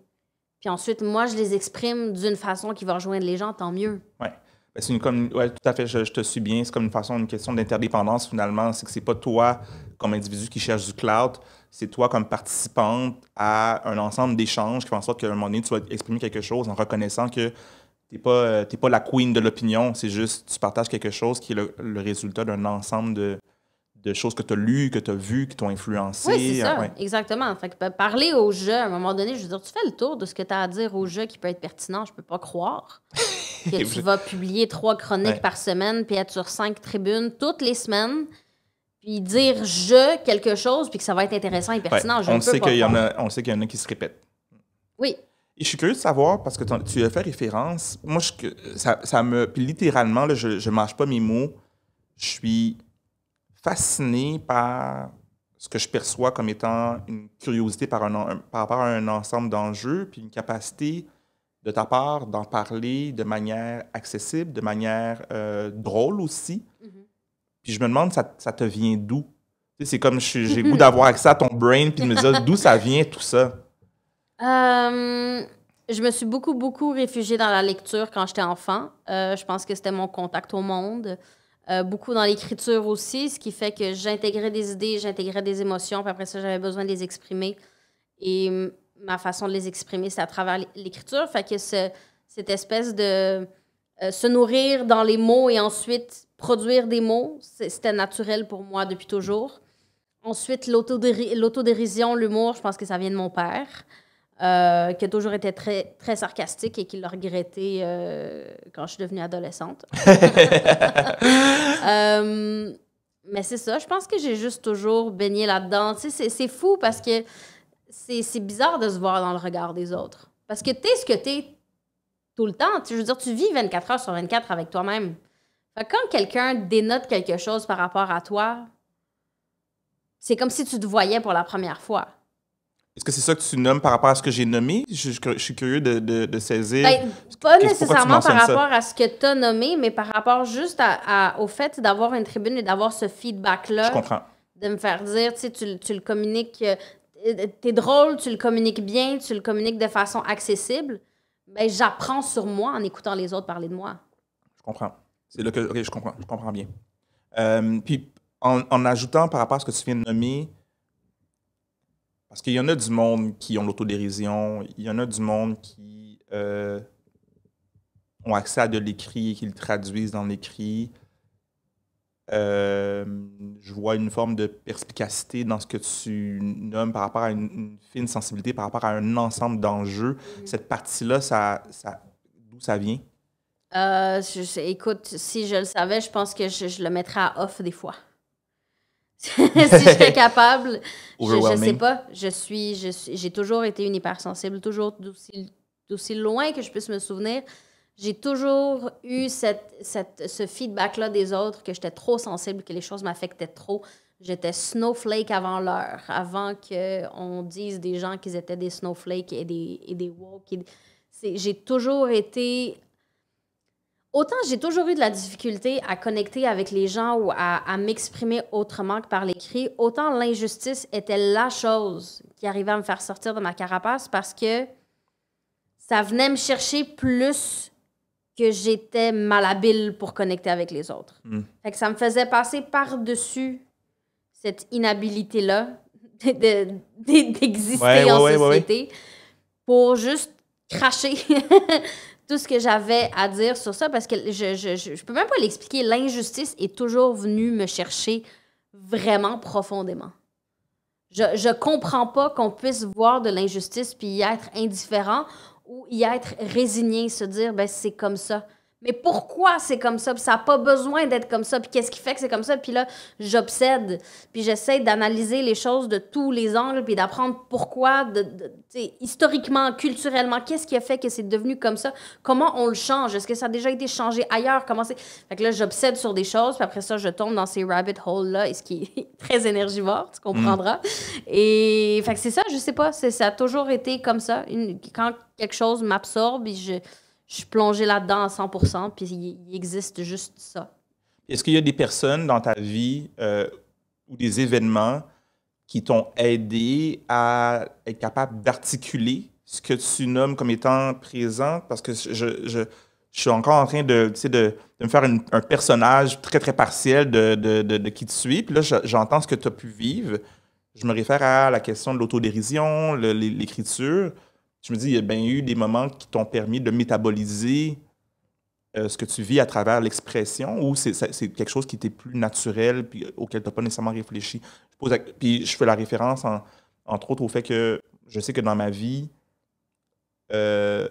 Puis ensuite, moi, je les exprime d'une façon qui va rejoindre les gens, tant mieux. Oui. C'est ouais, tout à fait, je te suis bien. C'est comme une question d'interdépendance, finalement. C'est que c'est pas toi, comme individu, qui cherche du cloud. C'est toi, comme participante, à un ensemble d'échanges qui font en sorte qu'à un moment donné, tu vas exprimer quelque chose en reconnaissant que t'es pas la queen de l'opinion. C'est juste, tu partages quelque chose qui est le résultat d'un ensemble de choses que tu as lues, que tu as vues, qui t'ont influencé. Oui, c'est ça, Ouais. exactement. Fait que parler au jeu, à un moment donné, je veux dire, tu fais le tour de ce que tu as à dire au jeu qui peut être pertinent. Je peux pas croire que tu vas publier 3 chroniques par semaine, puis être sur 5 tribunes toutes les semaines, puis dire quelque chose, puis que ça va être intéressant et pertinent. Ouais. On sait qu'il y en a qui se répètent. Oui. Et je suis curieux de savoir, parce que tu as fait référence, moi, puis littéralement, là, je ne mâche pas mes mots, je suis fasciné par ce que je perçois comme étant une curiosité par rapport à un ensemble d'enjeux, puis une capacité de ta part d'en parler de manière accessible, de manière drôle aussi. Mm-hmm. Puis je me demande, ça te vient d'où? Tu sais, c'est comme j'ai le goût d'avoir accès à ton brain, puis de me dire d'où ça vient tout ça. Je me suis beaucoup réfugiée dans la lecture quand j'étais enfant. Je pense que c'était mon contact au monde. Beaucoup dans l'écriture aussi, ce qui fait que j'intégrais des idées, j'intégrais des émotions, puis après ça, j'avais besoin de les exprimer. Et ma façon de les exprimer, c'est à travers l'écriture. Fait que cette espèce de se nourrir dans les mots et ensuite produire des mots, c'était naturel pour moi depuis toujours. Ensuite, l'autodérision, l'humour, je pense que ça vient de mon père. Qui a toujours été très, très sarcastique et qui l'a regretté quand je suis devenue adolescente. Mais c'est ça, je pense que j'ai juste toujours baigné là-dedans. Tu sais, c'est fou parce que c'est bizarre de se voir dans le regard des autres. Parce que t'es ce que t'es tout le temps. Je veux dire, tu vis 24 heures sur 24 avec toi-même. Fait que quand quelqu'un dénote quelque chose par rapport à toi, c'est comme si tu te voyais pour la première fois. Est-ce que c'est ça que tu nommes par rapport à ce que j'ai nommé? Je suis curieux de saisir. Ben, pas nécessairement par rapport à ce que tu as nommé, mais par rapport juste au fait d'avoir une tribune et d'avoir ce feedback-là. Je comprends. De me faire dire, tu sais, tu le communiques, t'es drôle, tu le communiques bien, tu le communiques de façon accessible. Ben, j'apprends sur moi en écoutant les autres parler de moi. Je comprends. C'est là que je comprends bien. Puis, en ajoutant par rapport à ce que tu viens de nommer, parce qu'il y en a du monde qui ont l'autodérision, il y en a du monde qui ont accès à de l'écrit et qui le traduisent dans l'écrit. Je vois une forme de perspicacité dans ce que tu nommes par rapport à une fine sensibilité, par rapport à un ensemble d'enjeux. Cette partie-là, d'où ça vient? Écoute, si je le savais, je pense que je le mettrais à off des fois. Si j'étais capable, je sais pas. J'ai toujours été une hypersensible, toujours d'aussi loin que je puisse me souvenir. J'ai toujours eu ce feedback-là des autres, que j'étais trop sensible, que les choses m'affectaient trop. J'étais snowflake avant l'heure, avant qu'on dise des gens qu'ils étaient des snowflakes et des woke. J'ai toujours été... Autant j'ai toujours eu de la difficulté à connecter avec les gens ou à m'exprimer autrement que par l'écrit, autant l'injustice était la chose qui arrivait à me faire sortir de ma carapace parce que ça venait me chercher plus que j'étais malhabile pour connecter avec les autres. Fait que ça me faisait passer par-dessus cette inhabilité-là d'exister en société pour juste cracher tout ce que j'avais à dire sur ça, parce que je peux même pas l'expliquer. L'injustice est toujours venue me chercher vraiment profondément. Je comprends pas qu'on puisse voir de l'injustice puis y être indifférent ou y être résigné, se dire, ben c'est comme ça. Mais pourquoi c'est comme ça? Puis ça n'a pas besoin d'être comme ça. Puis qu'est-ce qui fait que c'est comme ça? Puis là, j'obsède. Puis j'essaie d'analyser les choses de tous les angles, puis d'apprendre pourquoi, historiquement, culturellement, qu'est-ce qui a fait que c'est devenu comme ça? Comment on le change? Est-ce que ça a déjà été changé ailleurs? Comment c'est... Fait que là, j'obsède sur des choses, puis après ça, je tombe dans ces rabbit holes-là, et ce qui est très énergivore, tu comprendras. Et fait que c'est ça, je sais pas. Ça a toujours été comme ça. Quand quelque chose m'absorbe, je suis plongée là-dedans à 100%, puis il existe juste ça. Est-ce qu'il y a des personnes dans ta vie ou des événements qui t'ont aidé à être capable d'articuler ce que tu nommes comme étant présent? Parce que je suis encore en train de me faire un personnage très, très partiel de qui tu suis. Puis là, j'entends ce que tu as pu vivre. Je me réfère à la question de l'autodérision, l'écriture. Je me dis, il y a bien eu des moments qui t'ont permis de métaboliser ce que tu vis à travers l'expression, ou c'est quelque chose qui était plus naturel puis auquel tu n'as pas nécessairement réfléchi. Puis je fais la référence, entre autres, au fait que je sais que dans ma vie, euh,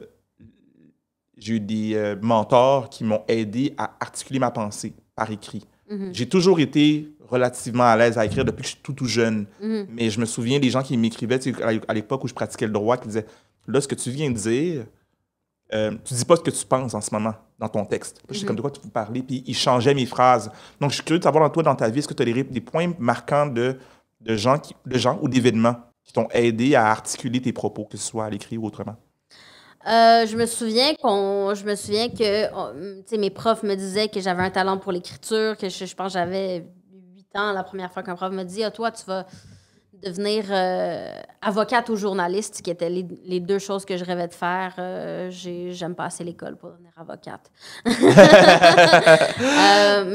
j'ai eu des mentors qui m'ont aidé à articuler ma pensée par écrit. J'ai toujours été relativement à l'aise à écrire depuis que je suis tout jeune. Mais je me souviens des gens qui m'écrivaient, à l'époque où je pratiquais le droit, qui disaient, là, ce que tu viens de dire, tu dis pas ce que tu penses en ce moment dans ton texte. Je sais comme de quoi tu veux parler, puis ils changeaient mes phrases. Donc, je suis curieux de savoir, toi, dans ta vie, est-ce que tu as des points marquants de gens ou d'événements qui t'ont aidé à articuler tes propos, que ce soit à l'écrit ou autrement? Je me souviens que tu sais, mes profs me disaient que j'avais un talent pour l'écriture, que je pense que j'avais 8 ans la première fois qu'un prof me dit, toi, tu vas devenir avocate ou journaliste, qui étaient les deux choses que je rêvais de faire. J'aime pas assez l'école pour devenir avocate. Mais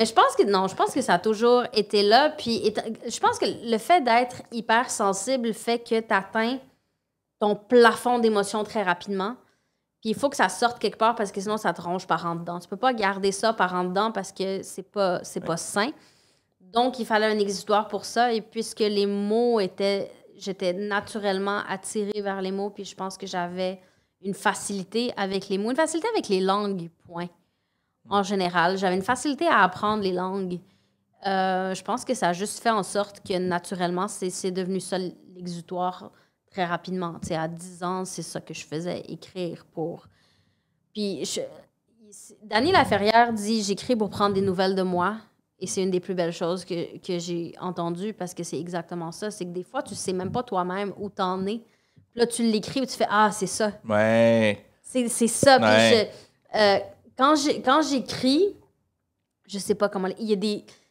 je pense que ça a toujours été là. Puis je pense que le fait d'être hypersensible fait que tu atteins ton plafond d'émotions très rapidement. Puis il faut que ça sorte quelque part parce que sinon, ça te ronge par en dedans. Tu peux pas garder ça par en dedans parce que c'est pas sain. Donc, il fallait un exutoire pour ça. Et puisque les mots j'étais naturellement attirée vers les mots, puis je pense que j'avais une facilité avec les mots, une facilité avec les langues, point. En général, j'avais une facilité à apprendre les langues. Je pense que ça a juste fait en sorte que naturellement, c'est devenu ça l'exutoire très rapidement. Tu sais, à 10 ans, c'est ça que je faisais, écrire pour... Puis, Dany Laferrière dit « J'écris pour prendre des nouvelles de moi ». Et c'est une des plus belles choses que j'ai entendues parce que c'est exactement ça. C'est que des fois, tu sais même pas toi-même où t'en es. Puis là, tu l'écris et tu fais « Ah, c'est ça. » Ouais. C'est ça. Ouais. Puis quand j'écris, je sais pas comment...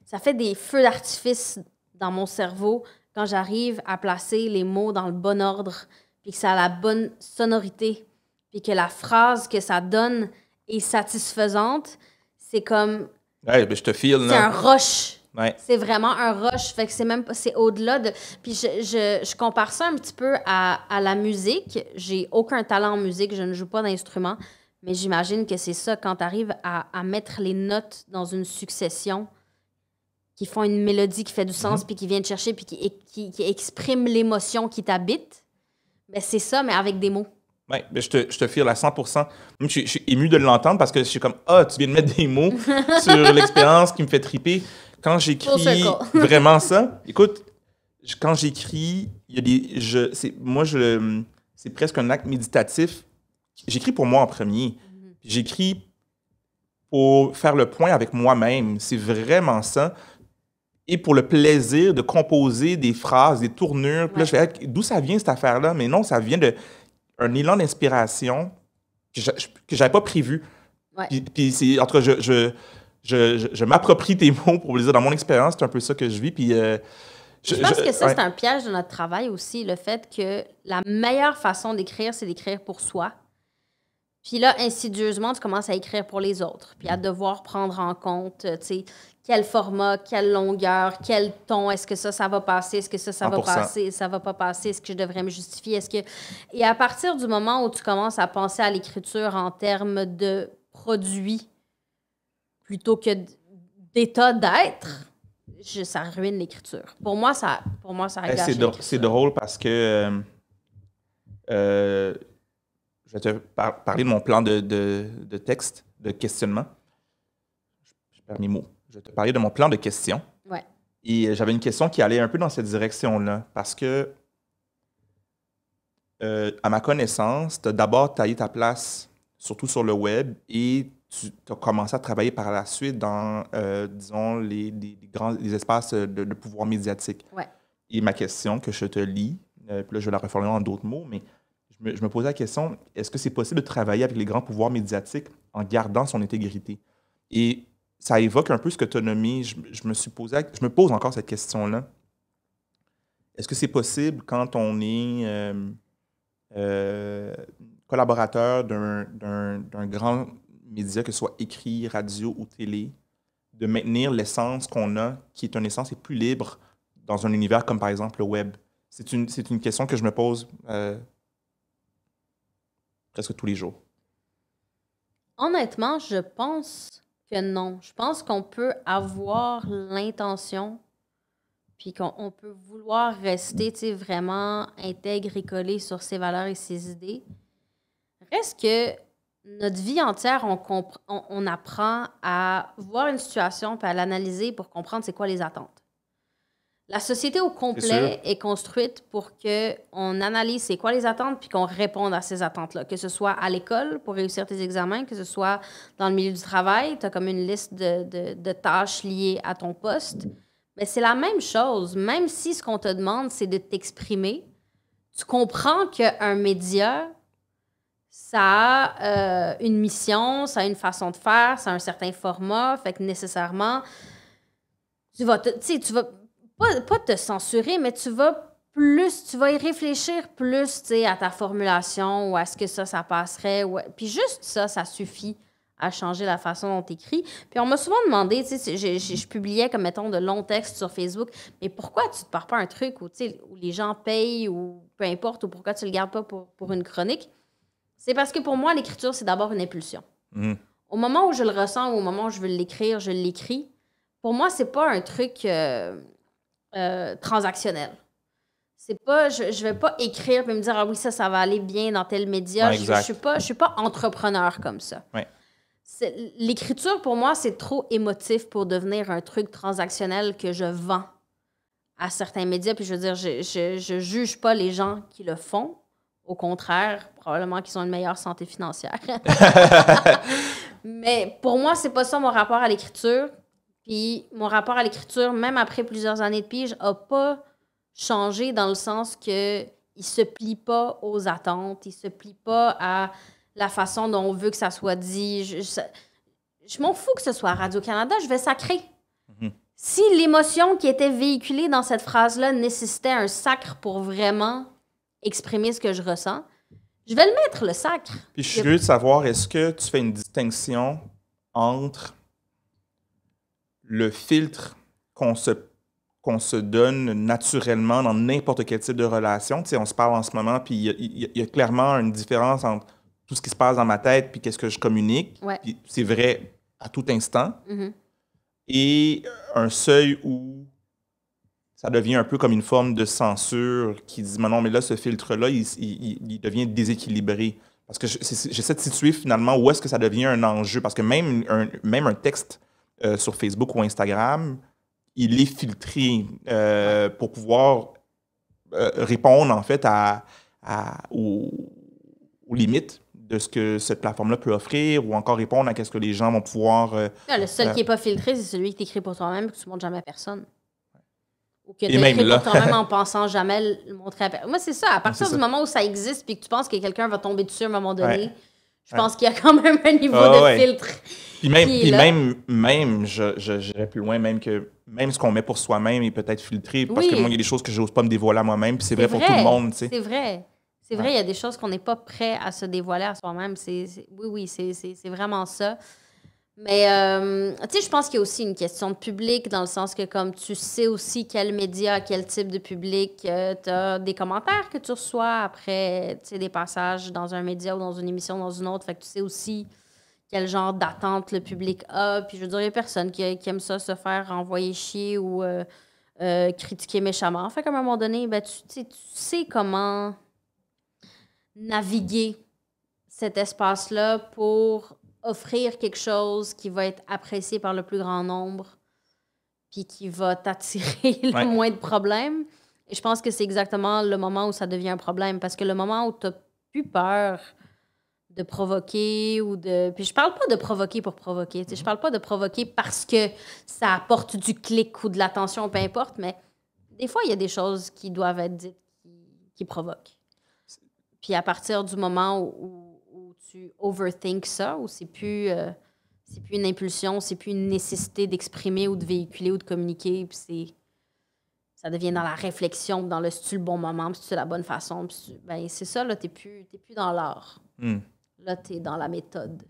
Ça fait des feux d'artifice dans mon cerveau quand j'arrive à placer les mots dans le bon ordre, puis que ça a la bonne sonorité, puis que la phrase que ça donne est satisfaisante. C'est comme... Ouais, ben je te file, là. C'est un rush. Ouais. C'est vraiment un rush. Fait que c'est au-delà de... Puis je compare ça un petit peu à la musique. J'ai aucun talent en musique, je ne joue pas d'instrument, mais j'imagine que c'est ça, quand tu arrives à mettre les notes dans une succession qui font une mélodie qui fait du sens, puis qui vient te chercher, puis qui exprime l'émotion qui t'habite, ben c'est ça, mais avec des mots. Oui, ben je te file à 100%. Même, je suis ému de l'entendre parce que je suis comme, tu viens de mettre des mots sur l'expérience qui me fait triper. Quand j'écris vraiment ça, écoute, quand j'écris, il y a c'est presque un acte méditatif. J'écris pour moi en premier. J'écris pour faire le point avec moi-même. C'est vraiment ça. Et pour le plaisir de composer des phrases, des tournures. Puis là, je fais, d'où ça vient cette affaire-là? Mais non, ça vient d'un élan d'inspiration que je n'avais pas prévu. Ouais. Puis c'est, en tout cas, je m'approprie tes mots pour le dire. Dans mon expérience, c'est un peu ça que je vis. Puis, je pense que ça, c'est un piège de notre travail aussi, le fait que la meilleure façon d'écrire, c'est d'écrire pour soi. Puis là, insidieusement, tu commences à écrire pour les autres, puis à devoir prendre en compte, tu sais, quel format, quelle longueur, quel ton, est-ce que ça va passer, est-ce que ça va passer, ça va pas passer, est-ce que je devrais me justifier, est-ce que... Et à partir du moment où tu commences à penser à l'écriture en termes de produit plutôt que d'état d'être, ça ruine l'écriture. Pour moi, ça a gâché l'écriture. C'est drôle parce que... je vais te parler de mon plan de texte, de questionnement. Je perds mes mots. Je vais te parler de mon plan de questions. Ouais. Et j'avais une question qui allait un peu dans cette direction-là, parce que, à ma connaissance, tu as d'abord taillé ta place, surtout sur le web, et tu as commencé à travailler par la suite dans, disons, les espaces de pouvoir médiatique. Ouais. Et ma question que je te lis, puis là, je vais la reformuler en d'autres mots, mais je me posais la question, est-ce que c'est possible de travailler avec les grands pouvoirs médiatiques en gardant son intégrité? Et ça évoque un peu ce que tu as nommé. Je me pose encore cette question-là. Est-ce que c'est possible quand on est collaborateur d'un grand média, que ce soit écrit, radio ou télé, de maintenir l'essence qu'on a, qui est une essence et plus libre dans un univers comme par exemple le web? C'est une question que je me pose presque tous les jours. Honnêtement, je pense que non. Je pense qu'on peut avoir l'intention, puis qu'on peut vouloir rester, tu sais, vraiment intègre et collé sur ses valeurs et ses idées. Reste que notre vie entière, on apprend à voir une situation puis à l'analyser pour comprendre c'est quoi les attentes. La société au complet est construite pour qu'on analyse c'est quoi les attentes puis qu'on réponde à ces attentes-là. Que ce soit à l'école pour réussir tes examens, que ce soit dans le milieu du travail, tu as comme une liste de tâches liées à ton poste. Mais c'est la même chose. Même si ce qu'on te demande, c'est de t'exprimer, tu comprends qu'un média, ça a une mission, ça a une façon de faire, ça a un certain format, fait que nécessairement, tu vas pas te censurer, mais tu vas y réfléchir plus, tu sais, à ta formulation ou à ce que ça passerait. Puis juste ça suffit à changer la façon dont tu écris. Puis on m'a souvent demandé, tu sais, je publiais comme, mettons, de longs textes sur Facebook, mais pourquoi tu te pars pas un truc où les gens payent ou peu importe, ou pourquoi tu le gardes pas pour une chronique? C'est parce que pour moi, l'écriture, c'est d'abord une impulsion. Au moment où je le ressens ou au moment où je veux l'écrire, je l'écris. Pour moi, c'est pas un truc transactionnel. C'est pas, je vais pas écrire et me dire, ah oui, ça va aller bien dans tel média. Ouais, je suis pas entrepreneur comme ça. Ouais. L'écriture, pour moi, c'est trop émotif pour devenir un truc transactionnel que je vends à certains médias. Puis je veux dire, je juge pas les gens qui le font. Au contraire, probablement qu'ils ont une meilleure santé financière. Mais pour moi, c'est pas ça mon rapport à l'écriture. Puis mon rapport à l'écriture, même après plusieurs années de pige, n'a pas changé dans le sens que il se plie pas aux attentes, il se plie pas à la façon dont on veut que ça soit dit. Je m'en fous que ce soit à Radio-Canada, je vais sacrer. Si l'émotion qui était véhiculée dans cette phrase-là nécessitait un sacre pour vraiment exprimer ce que je ressens, je vais le mettre, le sacre. Puis je suis curieux de savoir, est-ce que tu fais une distinction entre le filtre qu'on se donne naturellement dans n'importe quel type de relation? Tu sais, on se parle en ce moment, puis il y a clairement une différence entre tout ce qui se passe dans ma tête puis qu'est-ce que je communique. Ouais. Puis c'est vrai à tout instant. Et un seuil où ça devient un peu comme une forme de censure qui dit, non, mais là, ce filtre-là, il devient déséquilibré. Parce que j'essaie de situer finalement où est-ce que ça devient un enjeu. Parce que même un texte sur Facebook ou Instagram, il est filtré pour pouvoir répondre en fait aux limites de ce que cette plateforme-là peut offrir ou encore répondre à ce que les gens vont pouvoir... le seul qui n'est pas filtré, c'est celui que tu écris pour toi-même et que tu ne montres jamais à personne. Ou que tu Et même écris là. pour toi-même en pensant jamais le montrer à personne. Moi, c'est ça. À partir du moment où ça existe puis que tu penses que quelqu'un va tomber dessus à un moment donné, je pense qu'il y a quand même un niveau de filtre. Puis même j'irais plus loin, même ce qu'on met pour soi-même est peut-être filtré. Parce que moi, il y a des choses que je n'ose pas me dévoiler à moi-même. Puis c'est vrai pour tout le monde. Tu sais. C'est vrai. C'est vrai, il y a des choses qu'on n'est pas prêt à se dévoiler à soi-même. Oui, c'est vraiment ça. Mais, tu sais, je pense qu'il y a aussi une question de public, dans le sens que, comme tu sais aussi quel média, quel type de public, tu as des commentaires que tu reçois après, tu sais, des passages dans un média ou dans une émission, dans une autre. Fait que tu sais aussi quel genre d'attente le public a. Puis, je veux dire, il n'y a personne qui aime ça, se faire envoyer chier ou critiquer méchamment. Fait qu'à un moment donné, ben, tu sais comment naviguer cet espace-là pour offrir quelque chose qui va être apprécié par le plus grand nombre puis qui va t'attirer le moins de problèmes. Et je pense que c'est exactement le moment où ça devient un problème parce que le moment où tu n'as plus peur de provoquer ou de... Puis je parle pas de provoquer pour provoquer. Je parle pas de provoquer parce que ça apporte du clic ou de l'attention, peu importe, mais des fois, il y a des choses qui doivent être dites qui provoquent. Puis à partir du moment où tu overthink ça, où c'est plus une impulsion, c'est plus une nécessité d'exprimer ou de véhiculer ou de communiquer, puis ça devient dans la réflexion, dans le c'est-tu le bon moment, puis c'est la bonne façon. Ben, c'est ça, là, t'es plus dans l'art. Là, t'es dans la méthode.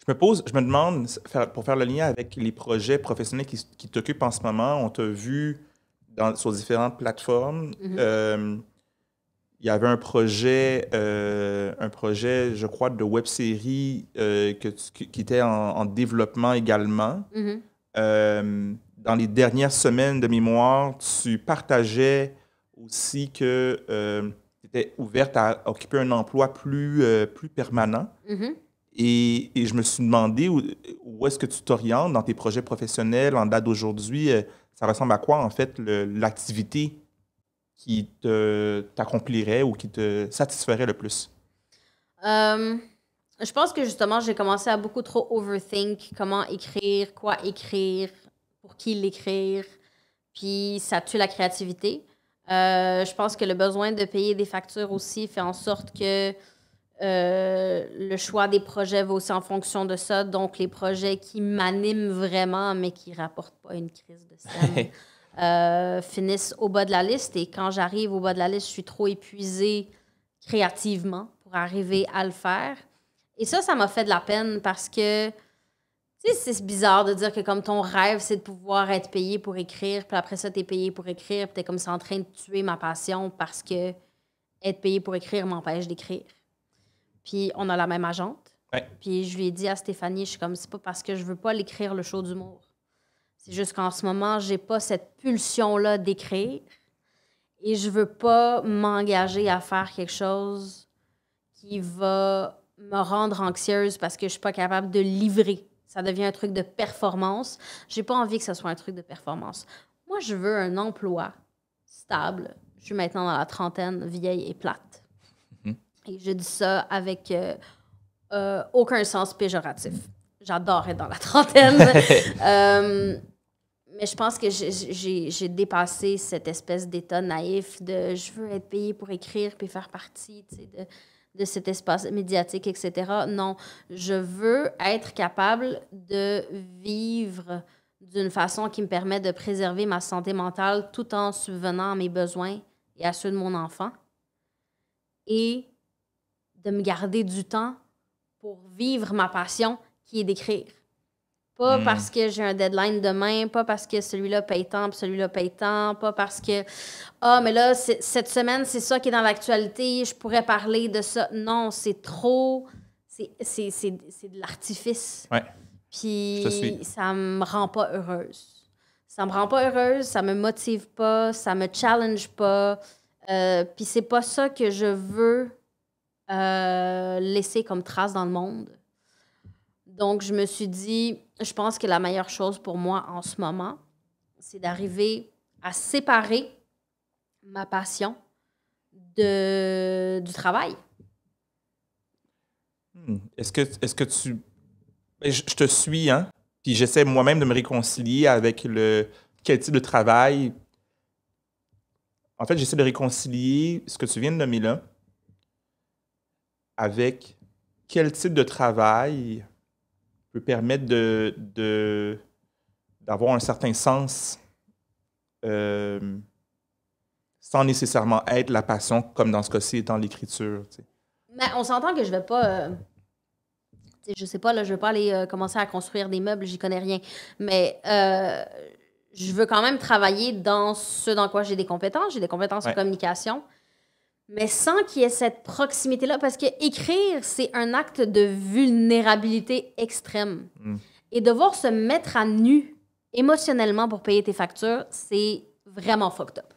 Je me demande, pour faire le lien avec les projets professionnels qui t'occupent en ce moment, on t'a vu sur différentes plateformes. Il y avait un projet, je crois, de web-série qui était en développement également. Dans les dernières semaines de mémoire, tu partageais aussi que tu étais ouverte à occuper un emploi plus permanent. Et je me suis demandé où est-ce que tu t'orientes dans tes projets professionnels en date d'aujourd'hui. Ça ressemble à quoi, en fait, l'activité qui t'accomplirait ou qui te satisferait le plus? Je pense que justement, j'ai commencé à beaucoup trop overthink comment écrire, quoi écrire, pour qui l'écrire, puis ça tue la créativité. Je pense que le besoin de payer des factures aussi fait en sorte que le choix des projets va aussi en fonction de ça. Donc, les projets qui m'animent vraiment, mais qui ne rapportent pas une crise de scène, finissent au bas de la liste. Et quand j'arrive au bas de la liste, je suis trop épuisée créativement pour arriver à le faire. Et ça m'a fait de la peine parce que, tu sais, c'est bizarre de dire que comme ton rêve, c'est de pouvoir être payé pour écrire, puis après ça, t'es payé pour écrire, puis t'es comme ça en train de tuer ma passion parce que être payé pour écrire m'empêche d'écrire. Puis on a la même agente. Puis je lui ai dit à Stéphanie, je suis comme, c'est pas parce que je veux pas l'écrire le show d'humour. C'est juste qu'en ce moment, j'ai pas cette pulsion-là d'écrire et je veux pas m'engager à faire quelque chose qui va me rendre anxieuse parce que je suis pas capable de livrer. Ça devient un truc de performance. J'ai pas envie que ce soit un truc de performance. Moi, je veux un emploi stable. Je suis maintenant dans la trentaine, vieille et plate. Et je dis ça avec aucun sens péjoratif. J'adore être dans la trentaine. Mais je pense que j'ai dépassé cette espèce d'état naïf de je veux être payée pour écrire puis faire partie de cet espace médiatique, etc. Non, je veux être capable de vivre d'une façon qui me permet de préserver ma santé mentale tout en subvenant à mes besoins et à ceux de mon enfant. Et de me garder du temps pour vivre ma passion qui est d'écrire. Pas parce que j'ai un deadline demain, pas parce que celui-là paye tant, puis celui-là paye tant, pas parce que mais là, cette semaine, c'est ça qui est dans l'actualité, je pourrais parler de ça. Non, c'est trop... C'est de l'artifice. Ouais. Puis ça me rend pas heureuse. Ça me rend pas heureuse, ça me motive pas, ça me challenge pas. Puis c'est pas ça que je veux laisser comme trace dans le monde. Donc, je me suis dit, je pense que la meilleure chose pour moi en ce moment, c'est d'arriver à séparer ma passion du travail. Est-ce que tu... Je te suis, hein? Puis j'essaie moi-même de me réconcilier avec quel type de travail. En fait, j'essaie de réconcilier ce que tu viens de nommer là avec quel type de travail peut permettre d'avoir un certain sens sans nécessairement être la passion, comme dans ce cas-ci, étant l'écriture. Tu sais. Mais on s'entend que je vais pas... je sais pas, là, je veux pas aller commencer à construire des meubles, j'y connais rien. Mais je veux quand même travailler dans ce dans quoi j'ai des compétences. J'ai des compétences en communication. Mais sans qu'il y ait cette proximité-là, parce que écrire, c'est un acte de vulnérabilité extrême. Et devoir se mettre à nu émotionnellement pour payer tes factures, c'est vraiment fucked up.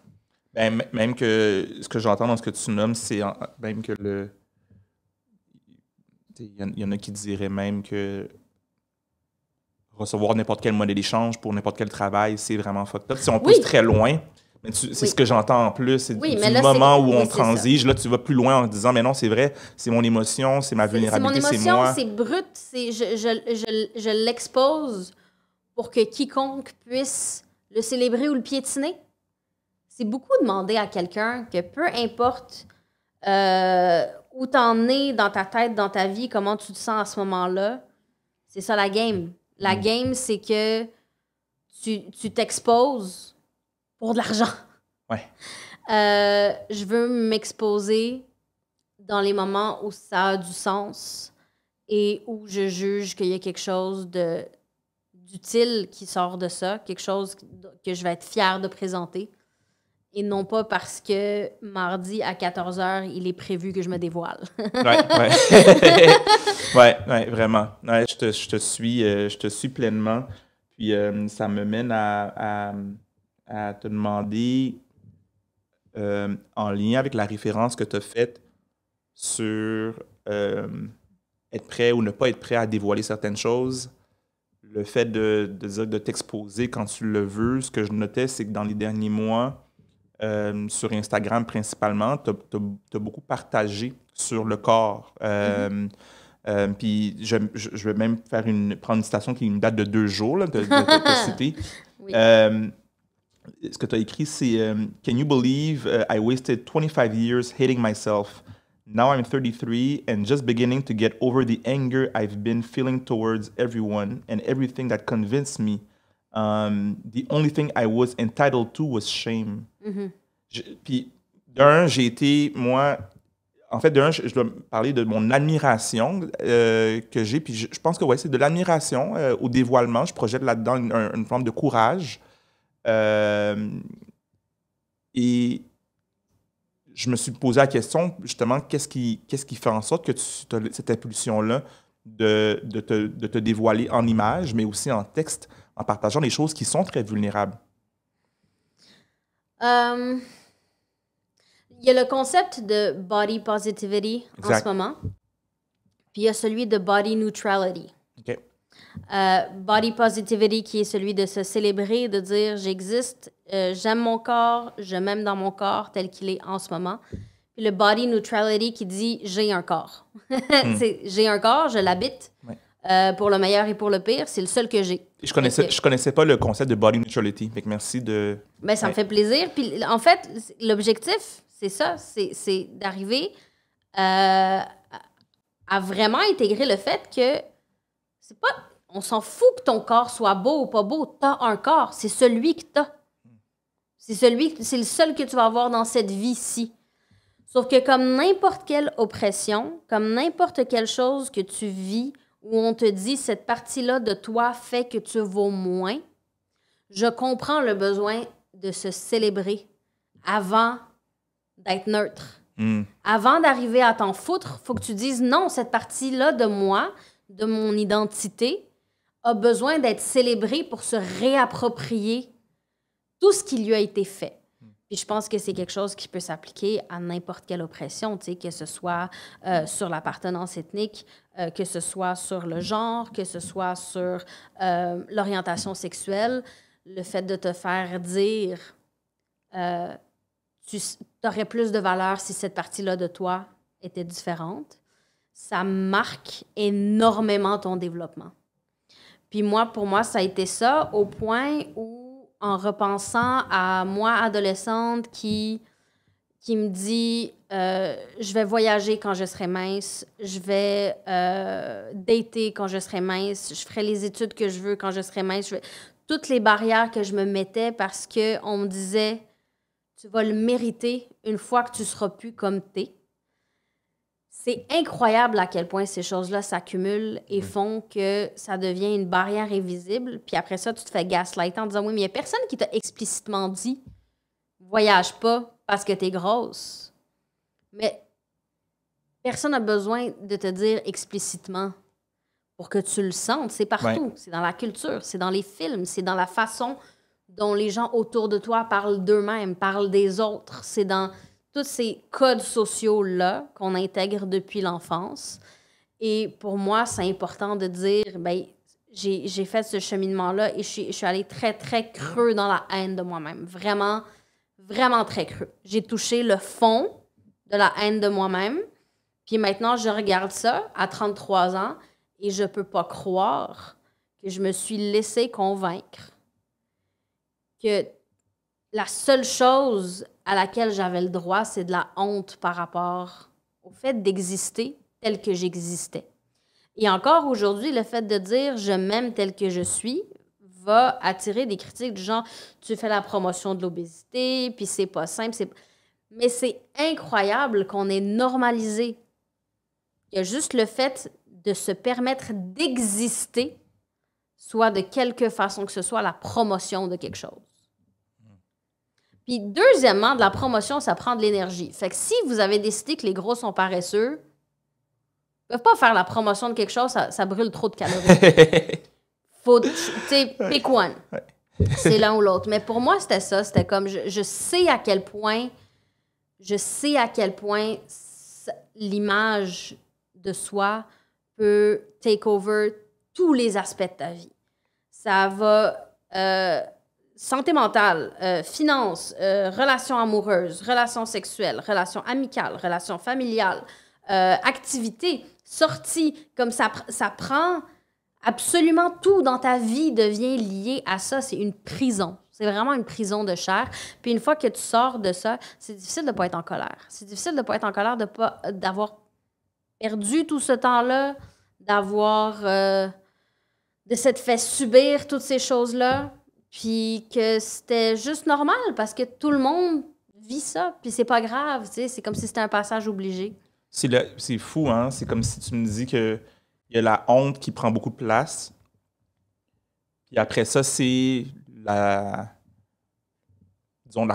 Ben, même que ce que j'entends dans ce que tu nommes, c'est même que Il y en a qui diraient même que recevoir n'importe quel modèle d'échange pour n'importe quel travail, c'est vraiment fucked up. Si on pousse très loin, mais c'est ce que j'entends en plus, c'est du moment où on transige, là, tu vas plus loin en disant, mais non, c'est vrai, c'est mon émotion, c'est ma vulnérabilité, c'est moi. C'est brut, je l'expose pour que quiconque puisse le célébrer ou le piétiner. C'est beaucoup demander à quelqu'un que peu importe où t'en es dans ta tête, dans ta vie, comment tu te sens à ce moment-là, c'est ça la game. La game, c'est que tu t'exposes pour de l'argent. Ouais. Je veux m'exposer dans les moments où ça a du sens et où je juge qu'il y a quelque chose d'utile qui sort de ça, quelque chose que je vais être fière de présenter. Et non pas parce que mardi à 14h, il est prévu que je me dévoile. Ouais, vraiment. Ouais, je te suis pleinement. Puis ça me mène à te demander, en lien avec la référence que tu as faite sur être prêt ou ne pas être prêt à dévoiler certaines choses, le fait de t'exposer quand tu le veux, ce que je notais, c'est que dans les derniers mois, sur Instagram principalement, tu as beaucoup partagé sur le corps. Puis je vais même prendre une citation qui me date de 2 jours, là, de citer. Oui. Ce que tu as écrit, c'est Can you believe I wasted 25 years hating myself? Now I'm 33 and just beginning to get over the anger I've been feeling towards everyone and everything that convinced me. The only thing I was entitled to was shame. Puis, j'ai été, moi... En fait, je dois parler de mon admiration que j'ai. Puis, je pense que, ouais, c'est de l'admiration au dévoilement. Je projette là-dedans une forme de courage. Et je me suis posé la question, justement, qu'est-ce qui fait en sorte que tu as cette impulsion-là de te dévoiler en image, mais aussi en texte, en partageant des choses qui sont très vulnérables? Il y a le concept de body positivity en ce moment. Puis il y a celui de body neutrality. OK. Body positivity qui est celui de se célébrer, de dire j'existe, j'aime mon corps, je m'aime dans mon corps tel qu'il est en ce moment. Puis le body neutrality qui dit j'ai un corps. J'ai un corps, je l'habite. Ouais. Pour le meilleur et pour le pire, c'est le seul que j'ai. Je connaissais pas le concept de body neutrality. Fait que merci de... Ben, ça me fait plaisir. Puis en fait, l'objectif, c'est ça, c'est d'arriver à vraiment intégrer le fait que c'est pas... On s'en fout que ton corps soit beau ou pas beau. T'as un corps, c'est celui que t'as. C'est le seul que tu vas avoir dans cette vie-ci. Sauf que comme n'importe quelle oppression, comme n'importe quelle chose que tu vis où on te dit cette partie-là de toi fait que tu vaux moins, je comprends le besoin de se célébrer avant d'être neutre. Avant d'arriver à t'en foutre, il faut que tu dises non, cette partie-là de moi, de mon identité, a besoin d'être célébrée pour se réapproprier tout ce qui lui a été fait. Puis je pense que c'est quelque chose qui peut s'appliquer à n'importe quelle oppression, tu sais, que ce soit sur l'appartenance ethnique, que ce soit sur le genre, que ce soit sur l'orientation sexuelle. Le fait de te faire dire tu aurais plus de valeur si cette partie-là de toi était différente, ça marque énormément ton développement. Puis pour moi, ça a été ça au point où, en repensant à moi, adolescente, qui me dit je vais voyager quand je serai mince, je vais dater quand je serai mince, je ferai les études que je veux quand je serai mince. Toutes les barrières que je me mettais parce qu'on me disait tu vas le mériter une fois que tu seras plus comme t'es. C'est incroyable à quel point ces choses-là s'accumulent et font que ça devient une barrière invisible. Puis après ça, tu te fais gaslighter en disant « Oui, mais il n'y a personne qui t'a explicitement dit « Voyage pas parce que t'es grosse. » Mais personne n'a besoin de te dire explicitement pour que tu le sentes. C'est partout. Ouais. C'est dans la culture, c'est dans les films, c'est dans la façon dont les gens autour de toi parlent d'eux-mêmes, parlent des autres. C'est dans tous ces codes sociaux-là qu'on intègre depuis l'enfance. Et pour moi, c'est important de dire, ben, j'ai fait ce cheminement-là et je suis allée très, très creux dans la haine de moi-même. Vraiment, vraiment très creux. J'ai touché le fond de la haine de moi-même. Puis maintenant, je regarde ça à 33 ans et je peux pas croire que je me suis laissée convaincre que la seule chose à laquelle j'avais le droit, c'est de la honte par rapport au fait d'exister tel que j'existais. Et encore aujourd'hui, le fait de dire « je m'aime tel que je suis » va attirer des critiques du genre « tu fais la promotion de l'obésité, puis c'est pas simple. » Mais c'est incroyable qu'on ait normalisé. Il y a juste le fait de se permettre d'exister, soit de quelque façon que ce soit, la promotion de quelque chose. Puis deuxièmement, de la promotion, ça prend de l'énergie. Fait que si vous avez décidé que les gros sont paresseux, ils peuvent pas faire la promotion de quelque chose, ça brûle trop de calories. Faut, tu sais, pick one. C'est l'un ou l'autre. Mais pour moi, c'était ça. C'était comme, je sais à quel point l'image de soi peut take over tous les aspects de ta vie. Ça va santé mentale, finances, relations amoureuses, relations sexuelles, relations amicales, relations familiales, activités, sorties. Comme ça prend absolument tout dans ta vie devient lié à ça. C'est une prison. C'est vraiment une prison de chair. Puis une fois que tu sors de ça, c'est difficile de ne pas être en colère. C'est difficile de ne pas être en colère, d'avoir perdu tout ce temps-là, de s'être fait subir toutes ces choses-là, puis que c'était juste normal parce que tout le monde vit ça, puis c'est pas grave, tu sais, c'est comme si c'était un passage obligé. C'est fou, hein? C'est comme si tu me dis qu'il y a la honte qui prend beaucoup de place. Puis après ça, c'est la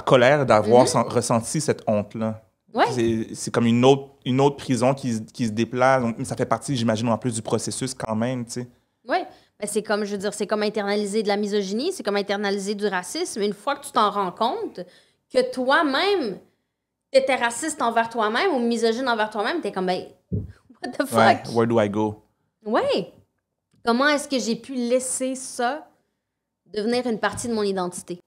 colère d'avoir ressenti cette honte-là. Ouais. C'est comme une autre prison qui se déplace. Donc, ça fait partie, j'imagine, en plus du processus quand même, tu sais. Oui. Ben, c'est comme, je veux dire, c'est comme internaliser de la misogynie, c'est comme internaliser du racisme. Une fois que tu t'en rends compte que toi-même, t'étais raciste envers toi-même ou misogyne envers toi-même, t'es comme, ben, what the fuck? Ouais, where do I go? Ouais. Comment est-ce que j'ai pu laisser ça devenir une partie de mon identité?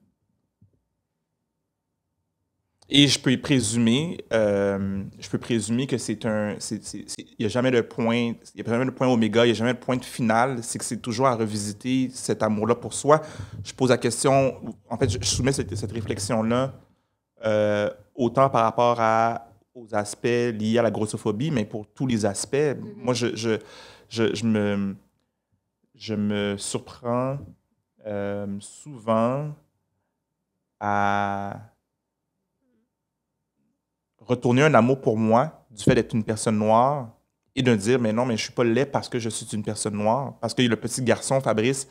Et je peux présumer que il n'y a jamais de point, oméga, il n'y a jamais de point final, c'est que c'est toujours à revisiter cet amour-là pour soi. Je pose la question, en fait, je soumets cette réflexion-là autant par rapport aux aspects liés à la grossophobie, mais pour tous les aspects. Moi, je me surprends souvent à retourner un amour pour moi du fait d'être une personne noire et de dire, mais non, mais je suis pas laid parce que je suis une personne noire. Parce que le petit garçon, Fabrice,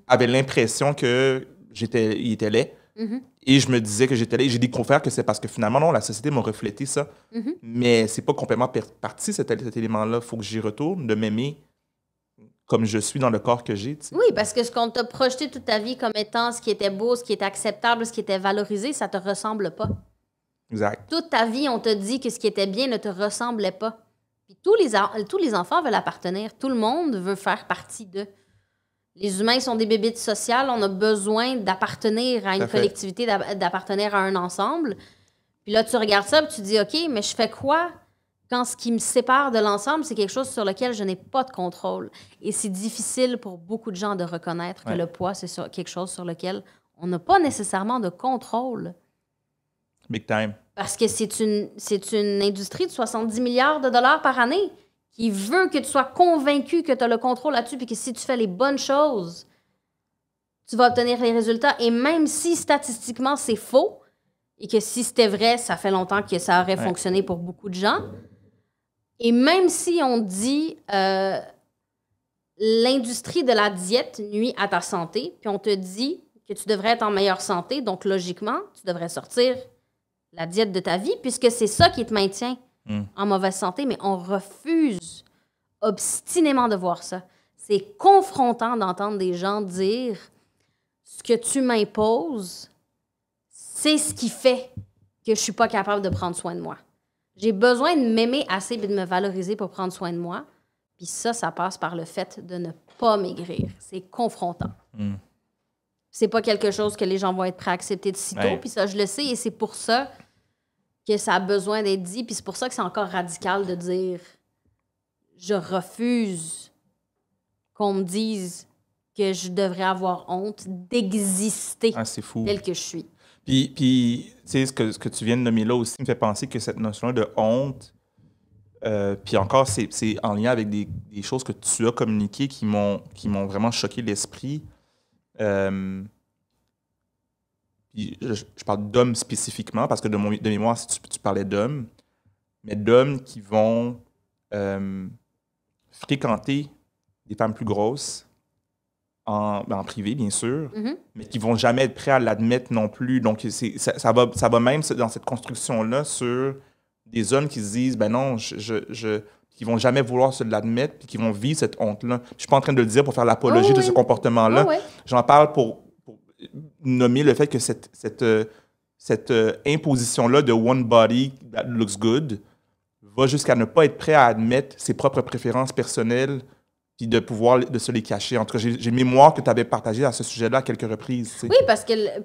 avait l'impression qu'il était laid. Et je me disais que j'étais laid. Et j'ai découvert que c'est parce que finalement, non, la société m'a reflété ça. Mais c'est pas complètement parti, cet élément-là. Il faut que j'y retourne, de m'aimer comme je suis dans le corps que j'ai. T'sais. Oui, parce que ce qu'on t'a projeté toute ta vie comme étant ce qui était beau, ce qui était acceptable, ce qui était valorisé, ça te ressemble pas. Exact. Toute ta vie, on t'a dit que ce qui était bien ne te ressemblait pas. Puis tous les enfants veulent appartenir. Tout le monde veut faire partie d'eux. Les humains sont des bébites sociales. On a besoin d'appartenir à une collectivité, d'appartenir à un ensemble. Puis là, tu regardes ça et tu te dis, OK, mais je fais quoi quand ce qui me sépare de l'ensemble, c'est quelque chose sur lequel je n'ai pas de contrôle? Et c'est difficile pour beaucoup de gens de reconnaître que le poids, c'est quelque chose sur lequel on n'a pas nécessairement de contrôle. Big time. Parce que c'est une industrie de 70 milliards de dollars par année qui veut que tu sois convaincu que tu as le contrôle là-dessus puis que si tu fais les bonnes choses, tu vas obtenir les résultats. Et même si statistiquement c'est faux et que si c'était vrai, ça fait longtemps que ça aurait fonctionné pour beaucoup de gens. Et même si on dit l'industrie de la diète nuit à ta santé, puis on te dit que tu devrais être en meilleure santé, donc logiquement, tu devrais sortir la diète de ta vie, puisque c'est ça qui te maintient en mauvaise santé, mais on refuse obstinément de voir ça. C'est confrontant d'entendre des gens dire « ce que tu m'imposes, c'est ce qui fait que je suis pas capable de prendre soin de moi. J'ai besoin de m'aimer assez et de me valoriser pour prendre soin de moi. Puis ça passe par le fait de ne pas maigrir. C'est confrontant. C'est pas quelque chose que les gens vont être prêts à accepter de sitôt. Ouais. Puis ça, je le sais, et c'est pour ça que ça a besoin d'être dit. Puis c'est pour ça que c'est encore radical de dire « Je refuse qu'on me dise que je devrais avoir honte d'exister C'est fou. tel que je suis. » Puis tu sais, ce que tu viens de nommer là aussi me fait penser que cette notion de honte, puis encore, c'est en lien avec des choses que tu as communiquées qui m'ont vraiment choqué l'esprit. Puis je parle d'hommes spécifiquement, parce que de mémoire, si tu parlais d'hommes, mais d'hommes qui vont fréquenter des femmes plus grosses, en privé, bien sûr, mais qui vont jamais être prêts à l'admettre non plus. Donc, ça va même dans cette construction-là sur des hommes qui se disent, ben non, qui vont jamais vouloir se l'admettre, puis qui vont vivre cette honte-là. Je suis pas en train de le dire pour faire l'apologie de ce comportement-là. J'en parle pour nommer le fait que cette imposition-là de one body that looks good va jusqu'à ne pas être prêt à admettre ses propres préférences personnelles puis de pouvoir se les cacher. En tout cas, j'ai mémoire que tu avais partagé à ce sujet-là à quelques reprises. T'sais. Oui, parce que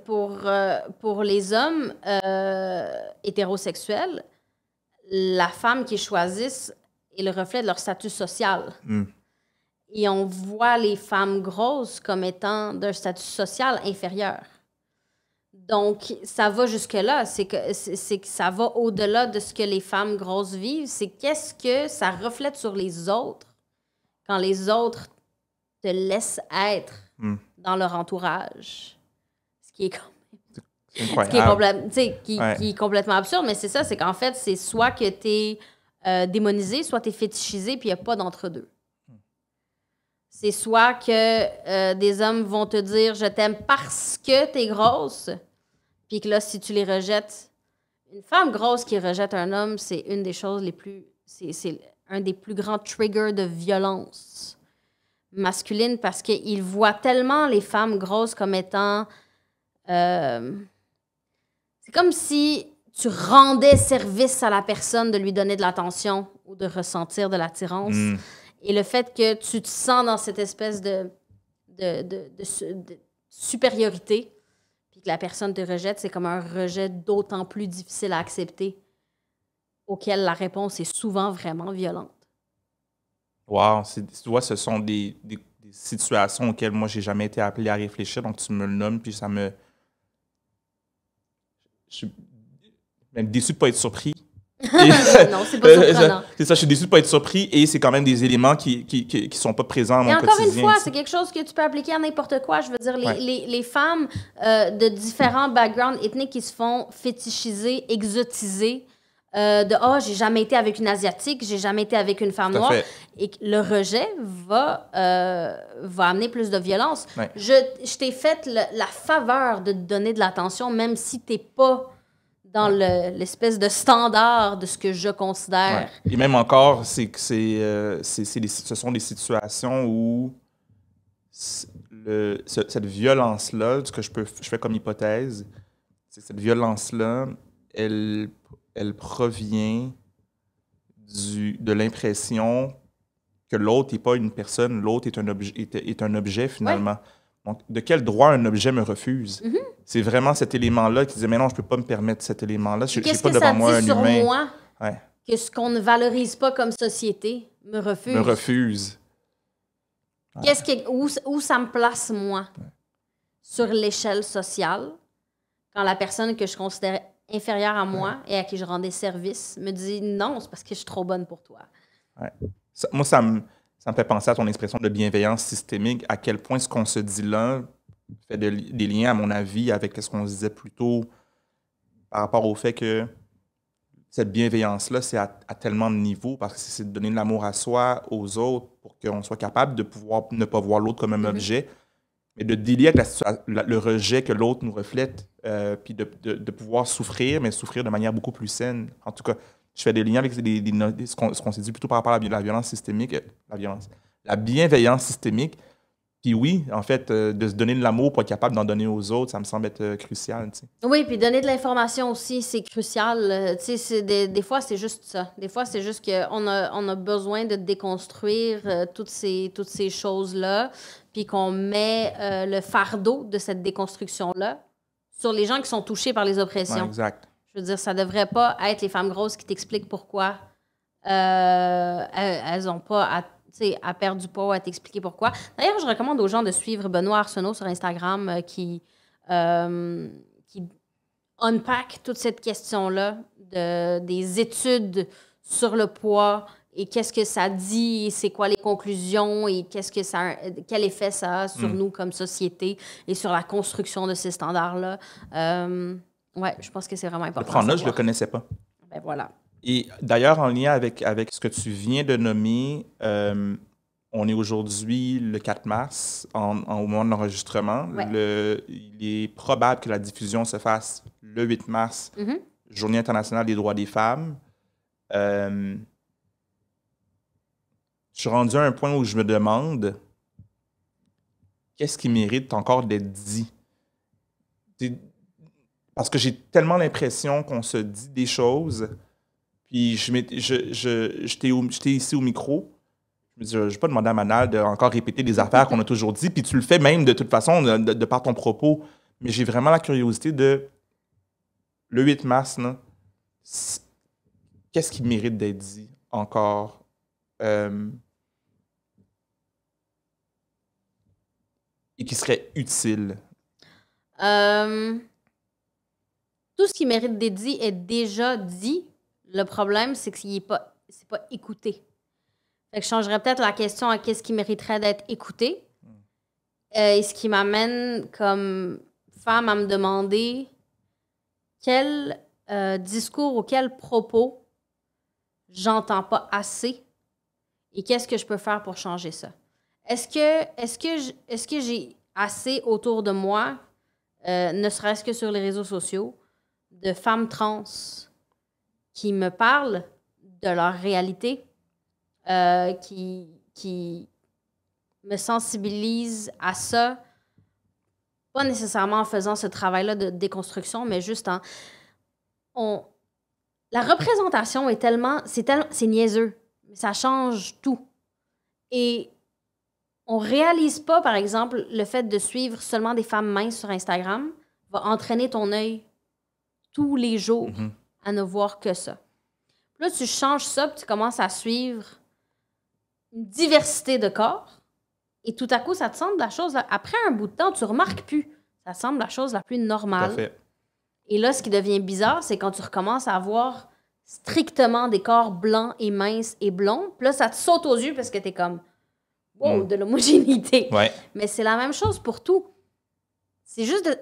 pour les hommes hétérosexuels, la femme qu'ils choisissent est le reflet de leur statut social. Et on voit les femmes grosses comme étant d'un statut social inférieur. Donc, ça va jusque-là. C'est que ça va au-delà de ce que les femmes grosses vivent. C'est qu'est-ce que ça reflète sur les autres quand les autres te laissent être dans leur entourage. Ce qui est qui est complètement absurde, mais c'est ça, c'est qu'en fait, c'est soit que tu es démonisé, soit tu es fétichisé, puis il n'y a pas d'entre-deux. C'est soit que des hommes vont te dire « je t'aime parce que tu es grosse », puis que là, si tu les rejettes, une femme grosse qui rejette un homme, c'est une des choses les plus... C'est un des plus grands triggers de violence masculine parce qu'ils voient tellement les femmes grosses comme étant... c'est comme si tu rendais service à la personne de lui donner de l'attention ou de ressentir de l'attirance. Et le fait que tu te sens dans cette espèce de supériorité, puis que la personne te rejette, c'est comme un rejet d'autant plus difficile à accepter, auquel la réponse est souvent vraiment violente. Wow! Tu vois, ce sont des situations auxquelles moi, j'ai jamais été appelé à réfléchir, donc tu me le nommes, puis ça me... Je suis même déçu de ne pas être surpris. Non, c'est pas surprenant. C'est ça, je suis déçu de ne pas être surpris et c'est quand même des éléments qui sont pas présents dans mon quotidien. Et encore une fois, c'est quelque chose que tu peux appliquer à n'importe quoi. Je veux dire, les femmes de différents backgrounds ethniques qui se font fétichiser, exotiser, j'ai jamais été avec une Asiatique, j'ai jamais été avec une femme noire. Et le rejet va amener plus de violence. Ouais. Je t'ai fait la faveur de te donner de l'attention, même si t'es pas dans l'espèce de standard de ce que je considère. Ouais. Et même encore, ce sont des situations où cette violence-là, ce que je fais comme hypothèse, c'est que cette violence-là, elle provient de l'impression que l'autre n'est pas une personne, l'autre est un objet finalement. Ouais. Donc, de quel droit un objet me refuse? C'est vraiment cet élément-là qui disait, mais non, je ne peux pas me permettre cet élément-là. Je n'ai pas devant moi un humain. Qu'est-ce que ça dit sur moi que ce qu'on ne valorise pas comme société me refuse? Me refuse. Ouais. Où ça me place, moi, sur l'échelle sociale, quand la personne que je considère inférieure à moi et à qui je rendais service me dit non, c'est parce que je suis trop bonne pour toi. Ouais. Moi, ça me fait penser à ton expression de bienveillance systémique, à quel point ce qu'on se dit là fait des liens, à mon avis, avec ce qu'on se disait plus tôt par rapport au fait que cette bienveillance-là, c'est à tellement de niveaux, parce que c'est de donner de l'amour à soi, aux autres, pour qu'on soit capable de pouvoir ne pas voir l'autre comme un objet, mais de dealer avec le rejet que l'autre nous reflète, puis de pouvoir souffrir, mais souffrir de manière beaucoup plus saine. En tout cas, je fais des liens avec ce qu'on s'est dit plutôt par rapport à la violence systémique, la bienveillance systémique. Puis oui, en fait, de se donner de l'amour pour être capable d'en donner aux autres, ça me semble être crucial, tu sais. Oui, puis donner de l'information aussi, c'est crucial. Tu sais, des fois, c'est juste ça. Des fois, c'est juste on a besoin de déconstruire toutes ces choses-là, puis qu'on met le fardeau de cette déconstruction-là sur les gens qui sont touchés par les Ouais, oppressions. exact. Je veux dire, ça devrait pas être les femmes grosses qui t'expliquent pourquoi elles ont pas à perdre du poids, à t'expliquer pourquoi. D'ailleurs, je recommande aux gens de suivre Benoît Arsenault sur Instagram qui unpack toute cette question-là des études sur le poids et qu'est-ce que ça dit, et c'est quoi les conclusions et quel effet ça a sur nous comme société et sur la construction de ces standards-là. Ouais, je pense que c'est vraiment Le important. prendre là, je ne le connaissais pas. Ben voilà. Et d'ailleurs, en lien avec ce que tu viens de nommer, on est aujourd'hui le 4 mars, au moment de l'enregistrement. Ouais. Il est probable que la diffusion se fasse le 8 mars, Journée internationale des droits des femmes. Je suis rendu à un point où je me demande qu'est-ce qui mérite encore d'être dit. Parce que j'ai tellement l'impression qu'on se dit des choses, puis j'étais ici au micro. Je ne vais pas demander à Manal de encore répéter des affaires qu'on a toujours dit, puis tu le fais même de toute façon, de par ton propos. Mais j'ai vraiment la curiosité de le 8 mars, là, qu'est-ce qui mérite d'être dit encore? Et qui serait utile? Tout ce qui mérite d'être dit est déjà dit. Le problème, c'est que c'est pas écouté. Fait que je changerais peut-être la question à qu'est-ce qui mériterait d'être écouté. Et ce qui m'amène comme femme à me demander quel discours ou quel propos j'entends pas assez et qu'est-ce que je peux faire pour changer ça. Est-ce que j'ai assez autour de moi, ne serait-ce que sur les réseaux sociaux, de femmes trans qui me parlent de leur réalité, qui me sensibilisent à ça, pas nécessairement en faisant ce travail-là de déconstruction, mais juste la représentation est c'est niaiseux, mais ça change tout. Et on réalise pas, par exemple, le fait de suivre seulement des femmes minces sur Instagram va entraîner ton œil tous les jours à ne voir que ça. Puis là, tu changes ça, puis tu commences à suivre une diversité de corps, et tout à coup, ça te semble la chose... Après un bout de temps, tu remarques plus. Ça te semble la chose la plus normale. Tout à fait. Et là, ce qui devient bizarre, c'est quand tu recommences à voir strictement des corps blancs et minces et blonds, puis là, ça te saute aux yeux parce que t'es comme... Wow, de l'homogénéité. Ouais. Mais c'est la même chose pour tout. C'est juste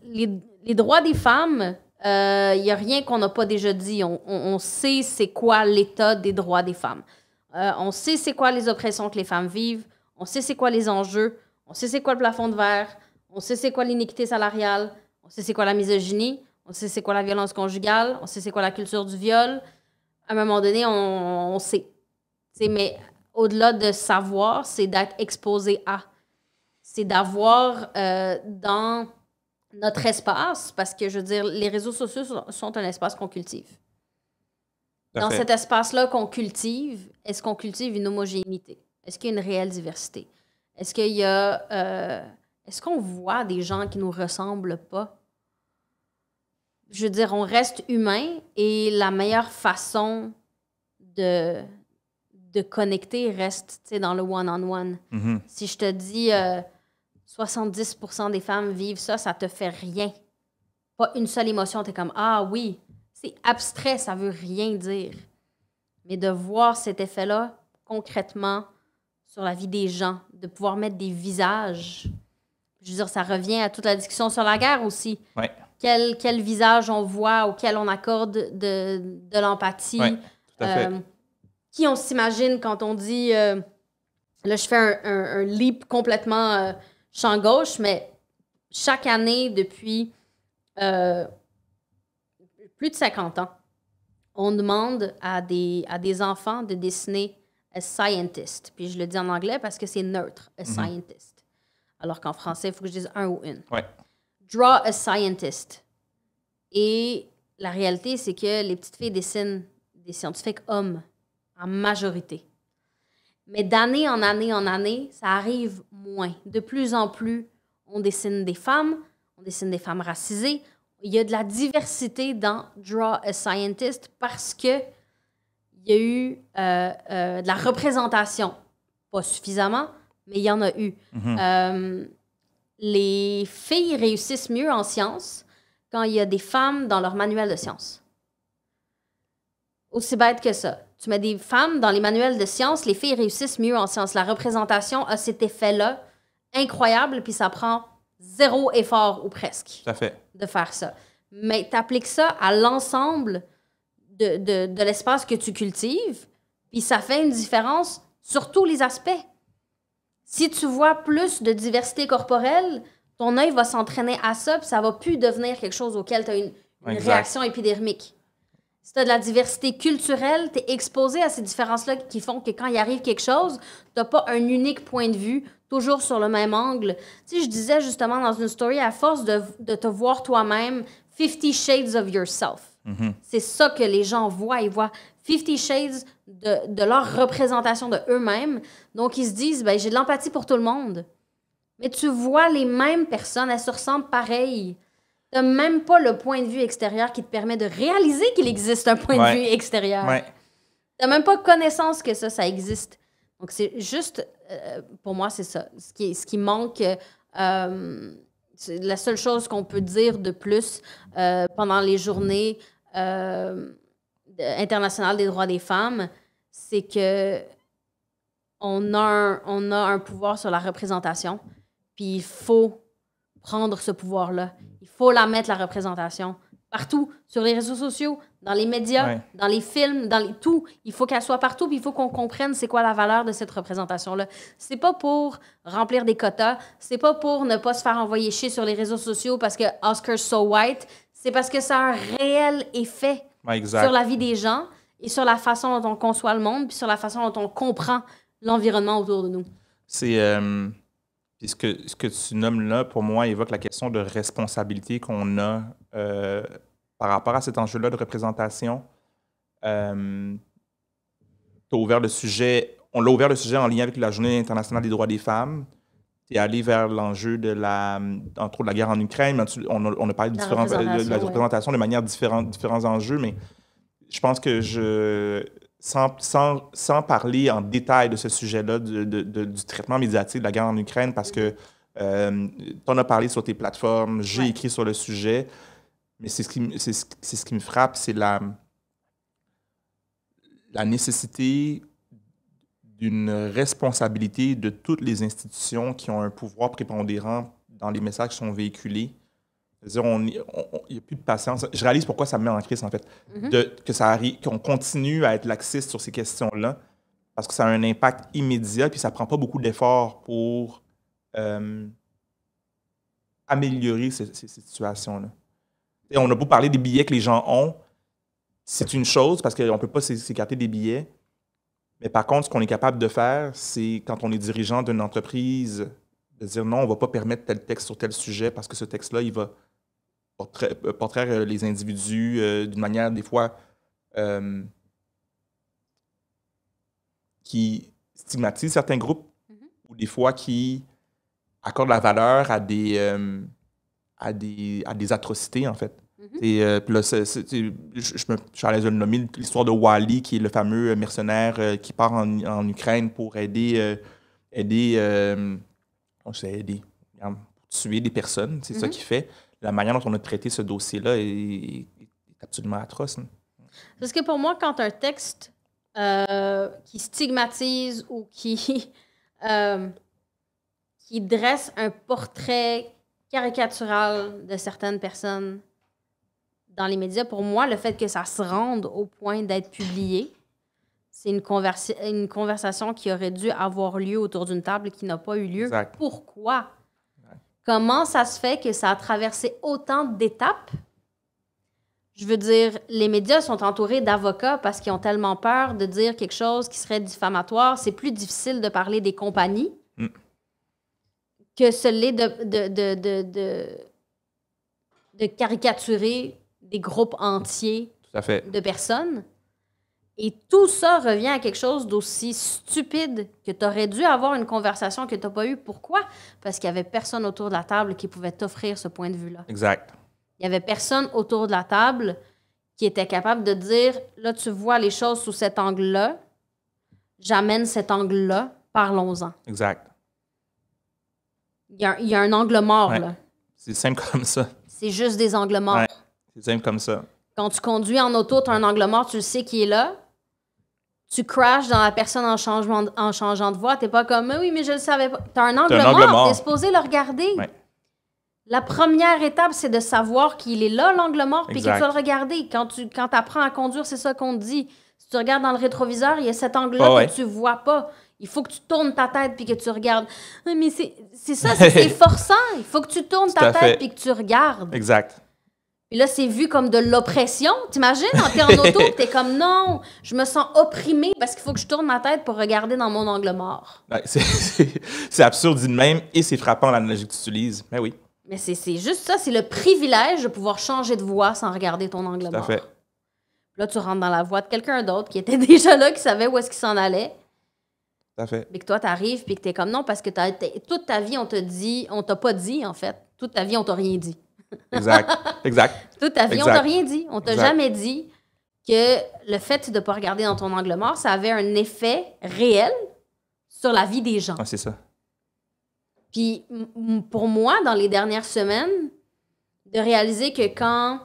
les droits des femmes, il n'y a rien qu'on n'a pas déjà dit. On sait c'est quoi l'état des droits des femmes. On sait c'est quoi les oppressions que les femmes vivent. On sait c'est quoi les enjeux. On sait c'est quoi le plafond de verre. On sait c'est quoi l'iniquité salariale. On sait c'est quoi la misogynie. On sait c'est quoi la violence conjugale. On sait c'est quoi la culture du viol. À un moment donné, on sait. Mais au-delà de savoir, c'est d'être exposé à. C'est d'avoir dans notre espace, parce que, je veux dire, les réseaux sociaux sont un espace qu'on cultive. Dans cet espace-là qu'on cultive, est-ce qu'on cultive une homogénéité? Est-ce qu'il y a une réelle diversité? Est-ce qu'il y a... est-ce qu'on voit des gens qui nous ressemblent pas? Je veux dire, on reste humain et la meilleure façon de connecter reste dans le one-on-one. Si je te dis 70% des femmes vivent ça, ça te fait rien. Pas une seule émotion, t'es comme « Ah oui ». C'est abstrait, ça veut rien dire. Mais de voir cet effet-là concrètement sur la vie des gens, de pouvoir mettre des visages, je veux dire, ça revient à toute la discussion sur la guerre aussi. Ouais. Quel visage on voit, auquel on accorde de l'empathie. Ouais, tout à fait. Qui on s'imagine quand on dit... là, je fais un leap complètement champ gauche, mais chaque année, depuis plus de 50 ans, on demande à des enfants de dessiner a scientist. Puis je le dis en anglais parce que c'est neutre, a scientist. Alors qu'en français, il faut que je dise un ou une. Ouais. Draw a scientist. Et la réalité, c'est que les petites filles dessinent des scientifiques hommes en majorité. Mais d'année en année en année, ça arrive moins. De plus en plus, on dessine des femmes racisées. Il y a de la diversité dans Draw a Scientist parce que il y a eu de la représentation. Pas suffisamment, mais il y en a eu. Les filles réussissent mieux en sciences quand il y a des femmes dans leur manuel de sciences. Aussi bête que ça. Tu mets des femmes dans les manuels de sciences, les filles réussissent mieux en sciences. La représentation a cet effet-là incroyable, puis ça prend 0 effort ou presque Tout à fait. de faire ça. Mais tu appliques ça à l'ensemble de l'espace que tu cultives, puis ça fait une différence sur tous les aspects. Si tu vois plus de diversité corporelle, ton œil va s'entraîner à ça, puis ça va plus devenir quelque chose auquel tu as une réaction épidermique. Si tu as de la diversité culturelle, tu es exposé à ces différences-là qui font que quand il arrive quelque chose, tu n'as pas un unique point de vue, toujours sur le même angle. Tu sais, je disais justement dans une story, à force de te voir toi-même, 50 Shades of Yourself. C'est ça que les gens voient. Ils voient 50 Shades de leur représentation de eux-mêmes. Donc, ils se disent, ben, j'ai de l'empathie pour tout le monde. Mais tu vois les mêmes personnes, elles se ressemblent pareil. Tu n'as même pas le point de vue extérieur qui te permet de réaliser qu'il existe un point de vue extérieur. Tu n'as même pas connaissance que ça existe. Donc, c'est juste, pour moi, c'est ça. Ce qui manque, c'est la seule chose qu'on peut dire de plus pendant les journées internationales des droits des femmes, c'est que on a un pouvoir sur la représentation, puis il faut prendre ce pouvoir-là. Il faut la mettre, la représentation, partout, sur les réseaux sociaux, dans les médias, dans les films, tout. Il faut qu'elle soit partout, puis il faut qu'on comprenne c'est quoi la valeur de cette représentation-là. C'est pas pour remplir des quotas, c'est pas pour ne pas se faire envoyer chier sur les réseaux sociaux parce que Oscar's so white, c'est parce que ça a un réel effet sur la vie des gens et sur la façon dont on conçoit le monde, puis sur la façon dont on comprend l'environnement autour de nous. C'est... ce que tu nommes là, pour moi, évoque la question de responsabilité qu'on a par rapport à cet enjeu-là de représentation. On l'a ouvert le sujet en lien avec la Journée internationale des droits des femmes. Tu es allé vers l'enjeu entre autres, de la guerre en Ukraine. On a parlé de la représentation de manière différents enjeux, mais je pense que sans parler en détail de ce sujet-là, du traitement médiatique de la guerre en Ukraine, parce que tu en as parlé sur tes plateformes, j'ai écrit sur le sujet, mais c'est ce qui me frappe, c'est la nécessité d'une responsabilité de toutes les institutions qui ont un pouvoir prépondérant dans les messages qui sont véhiculés. C'est-à-dire, il n'y a plus de patience. Je réalise pourquoi ça me met en crise, en fait, qu'on continue à être laxiste sur ces questions-là, parce que ça a un impact immédiat, puis ça ne prend pas beaucoup d'efforts pour améliorer ces situations-là. Et on a beau parler des billets que les gens ont, c'est une chose, parce qu'on ne peut pas s'écarter des billets, mais par contre, ce qu'on est capable de faire, c'est quand on est dirigeant d'une entreprise, de dire non, on ne va pas permettre tel texte sur tel sujet, parce que ce texte-là, il va portrait les individus d'une manière, des fois, qui stigmatise certains groupes ou des fois qui accorde la valeur à des atrocités, en fait. Puis là, je suis à l'aise de le nommer, l'histoire de Wally, qui est le fameux mercenaire qui part en Ukraine pour aider tuer des personnes. C'est ça qu'il fait. La manière dont on a traité ce dossier-là est absolument atroce. Hein. Parce que pour moi, quand un texte qui stigmatise ou qui dresse un portrait caricatural de certaines personnes dans les médias, pour moi, le fait que ça se rende au point d'être publié, c'est une conversation qui aurait dû avoir lieu autour d'une table qui n'a pas eu lieu. Exact. Pourquoi? Comment ça se fait que ça a traversé autant d'étapes Je veux dire, les médias sont entourés d'avocats parce qu'ils ont tellement peur de dire quelque chose qui serait diffamatoire. C'est plus difficile de parler des compagnies que ce l'est de caricaturer des groupes entiers Tout à fait. de personnes. Et tout ça revient à quelque chose d'aussi stupide que tu aurais dû avoir une conversation que tu n'as pas eue. Pourquoi? Parce qu'il n'y avait personne autour de la table qui pouvait t'offrir ce point de vue-là. Exact. Il n'y avait personne autour de la table qui était capable de dire, là, tu vois les choses sous cet angle-là, j'amène cet angle-là, parlons-en. Exact. Il y a un angle mort, Ouais. là. C'est simple comme ça. C'est juste des angles morts. Ouais. C'est simple comme ça. Quand tu conduis en auto, tu as un angle mort, tu le sais qui est là. Tu crashes dans la personne en changeant de voie. Tu n'es pas comme, oui, mais je le savais pas. Tu as un angle mort, tu es supposé le regarder. Ouais. La première étape, c'est de savoir qu'il est là, l'angle mort, puis que tu Exact. vas le regarder. Quand tu apprends à conduire, c'est ça qu'on te dit. Si tu regardes dans le rétroviseur, il y a cet angle-là que tu vois pas. Il faut que tu tournes ta tête puis que tu regardes. Oui, mais c'est ça, c'est forçant. Il faut que tu tournes ta tête puis que tu regardes. Exact. Puis là, c'est vu comme de l'oppression. T'imagines, t'es en auto, t'es comme, non, je me sens opprimée parce qu'il faut que je tourne ma tête pour regarder dans mon angle mort. Ouais, c'est absurde dit de même et c'est frappant l'analogie que tu utilises. Mais oui. Mais c'est juste ça, c'est le privilège de pouvoir changer de voie sans regarder ton angle Tout à mort. fait. Là, tu rentres dans la voie de quelqu'un d'autre qui était déjà là, qui savait où est-ce qu'il s'en allait. Tout à fait. Mais que toi, t'arrives puis que t'es comme, non, parce que toute ta vie, on t'a pas dit, en fait. Toute ta vie, on t'a rien dit. Exact. Exact. Toute ta vie, on Exact. t'a rien dit. On t'a Exact. jamais dit que le fait de ne pas regarder dans ton angle mort, ça avait un effet réel sur la vie des gens. Ah, c'est ça. Puis pour moi, dans les dernières semaines, de réaliser que quand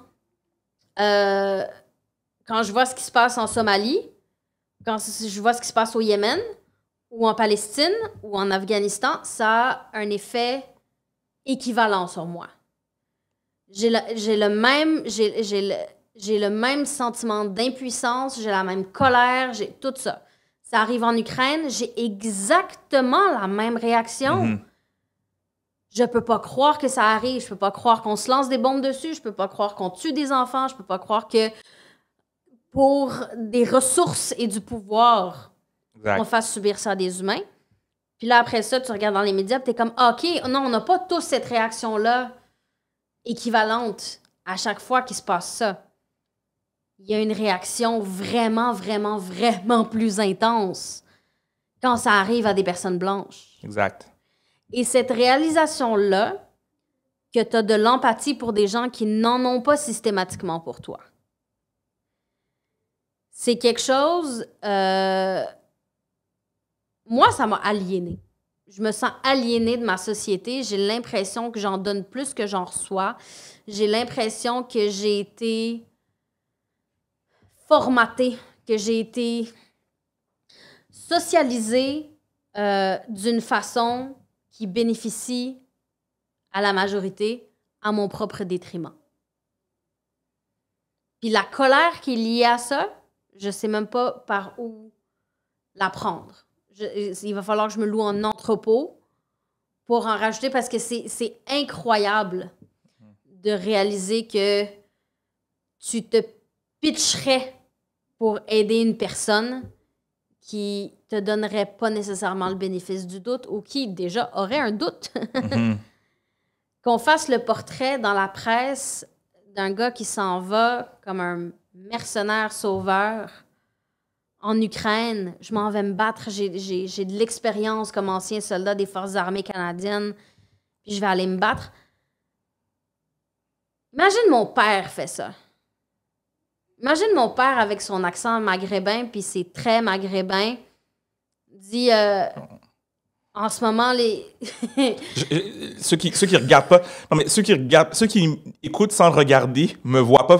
je vois ce qui se passe en Somalie, quand je vois ce qui se passe au Yémen, ou en Palestine, ou en Afghanistan, ça a un effet équivalent sur moi. J'ai le même sentiment d'impuissance, j'ai la même colère, j'ai tout ça. Ça arrive en Ukraine, j'ai exactement la même réaction. Mm-hmm. Je peux pas croire que ça arrive, je peux pas croire qu'on se lance des bombes dessus, je peux pas croire qu'on tue des enfants, je peux pas croire que pour des ressources et du pouvoir, Exact. on fasse subir ça à des humains. Puis là, après ça, tu regardes dans les médias, tu es comme, OK, non, on n'a pas tous cette réaction-là équivalente à chaque fois qu'il se passe ça. Il y a une réaction vraiment, vraiment, vraiment plus intense quand ça arrive à des personnes blanches. Exact. Et cette réalisation-là, que tu as de l'empathie pour des gens qui n'en ont pas systématiquement pour toi, c'est quelque chose... moi, ça m'a aliénée. Je me sens aliénée de ma société. J'ai l'impression que j'en donne plus que j'en reçois. J'ai l'impression que j'ai été formatée, que j'ai été socialisée d'une façon qui bénéficie à la majorité à mon propre détriment. Puis la colère qui est liée à ça, je sais même pas par où la prendre. Il va falloir que je me loue un entrepôt pour en rajouter parce que c'est incroyable de réaliser que tu te pitcherais pour aider une personne qui te donnerait pas nécessairement le bénéfice du doute ou qui déjà aurait un doute. Mm-hmm. Qu'on fasse le portrait dans la presse d'un gars qui s'en va comme un mercenaire sauveur en Ukraine, je m'en vais me battre, j'ai de l'expérience comme ancien soldat des Forces armées canadiennes, puis je vais aller me battre. Imagine mon père fait ça. Imagine mon père avec son accent maghrébin, puis ses traits maghrébins, dit en ce moment, Ceux qui regardent pas, non mais ceux qui écoutent sans regarder me voient pas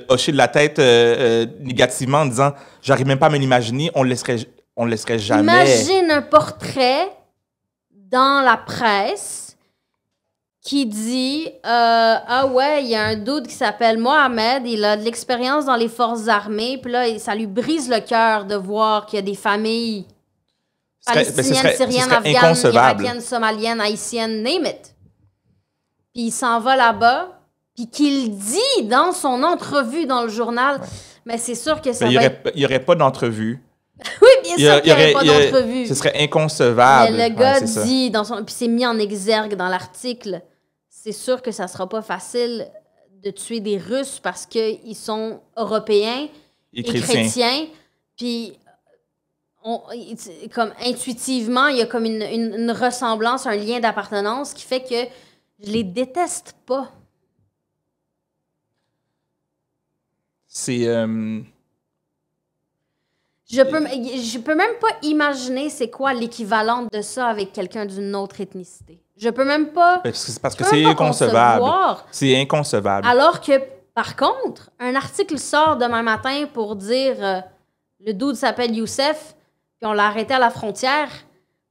hocher de la tête négativement en disant j'arrive même pas à me l'imaginer, on le laisserait jamais. Imagine un portrait dans la presse qui dit ah ouais, il y a un dude qui s'appelle Mohamed, il a de l'expérience dans les forces armées, puis là ça lui brise le cœur de voir qu'il y a des familles palestiniennes, syriennes, afghanes, irakiennes, somaliennes, haïtiennes, name it. Puis il s'en va là-bas, puis puis qu'il dit dans son entrevue dans le journal, mais c'est sûr que ça il va être... n'y aurait pas d'entrevue. Oui, bien sûr qu'il n'y aurait pas d'entrevue. Ce serait inconcevable. Mais le gars dit, puis c'est mis en exergue dans l'article, c'est sûr que ça ne sera pas facile de tuer des Russes parce qu'ils sont européens et chrétiens. Puis, comme intuitivement, il y a comme une ressemblance, un lien d'appartenance qui fait que je les déteste pas. C'est... Je peux même pas imaginer c'est quoi l'équivalent de ça avec quelqu'un d'une autre ethnicité. Je peux même pas... Parce que c'est inconcevable. C'est inconcevable. Alors que, par contre, un article sort demain matin pour dire le dude s'appelle Youssef, puis on l'a arrêté à la frontière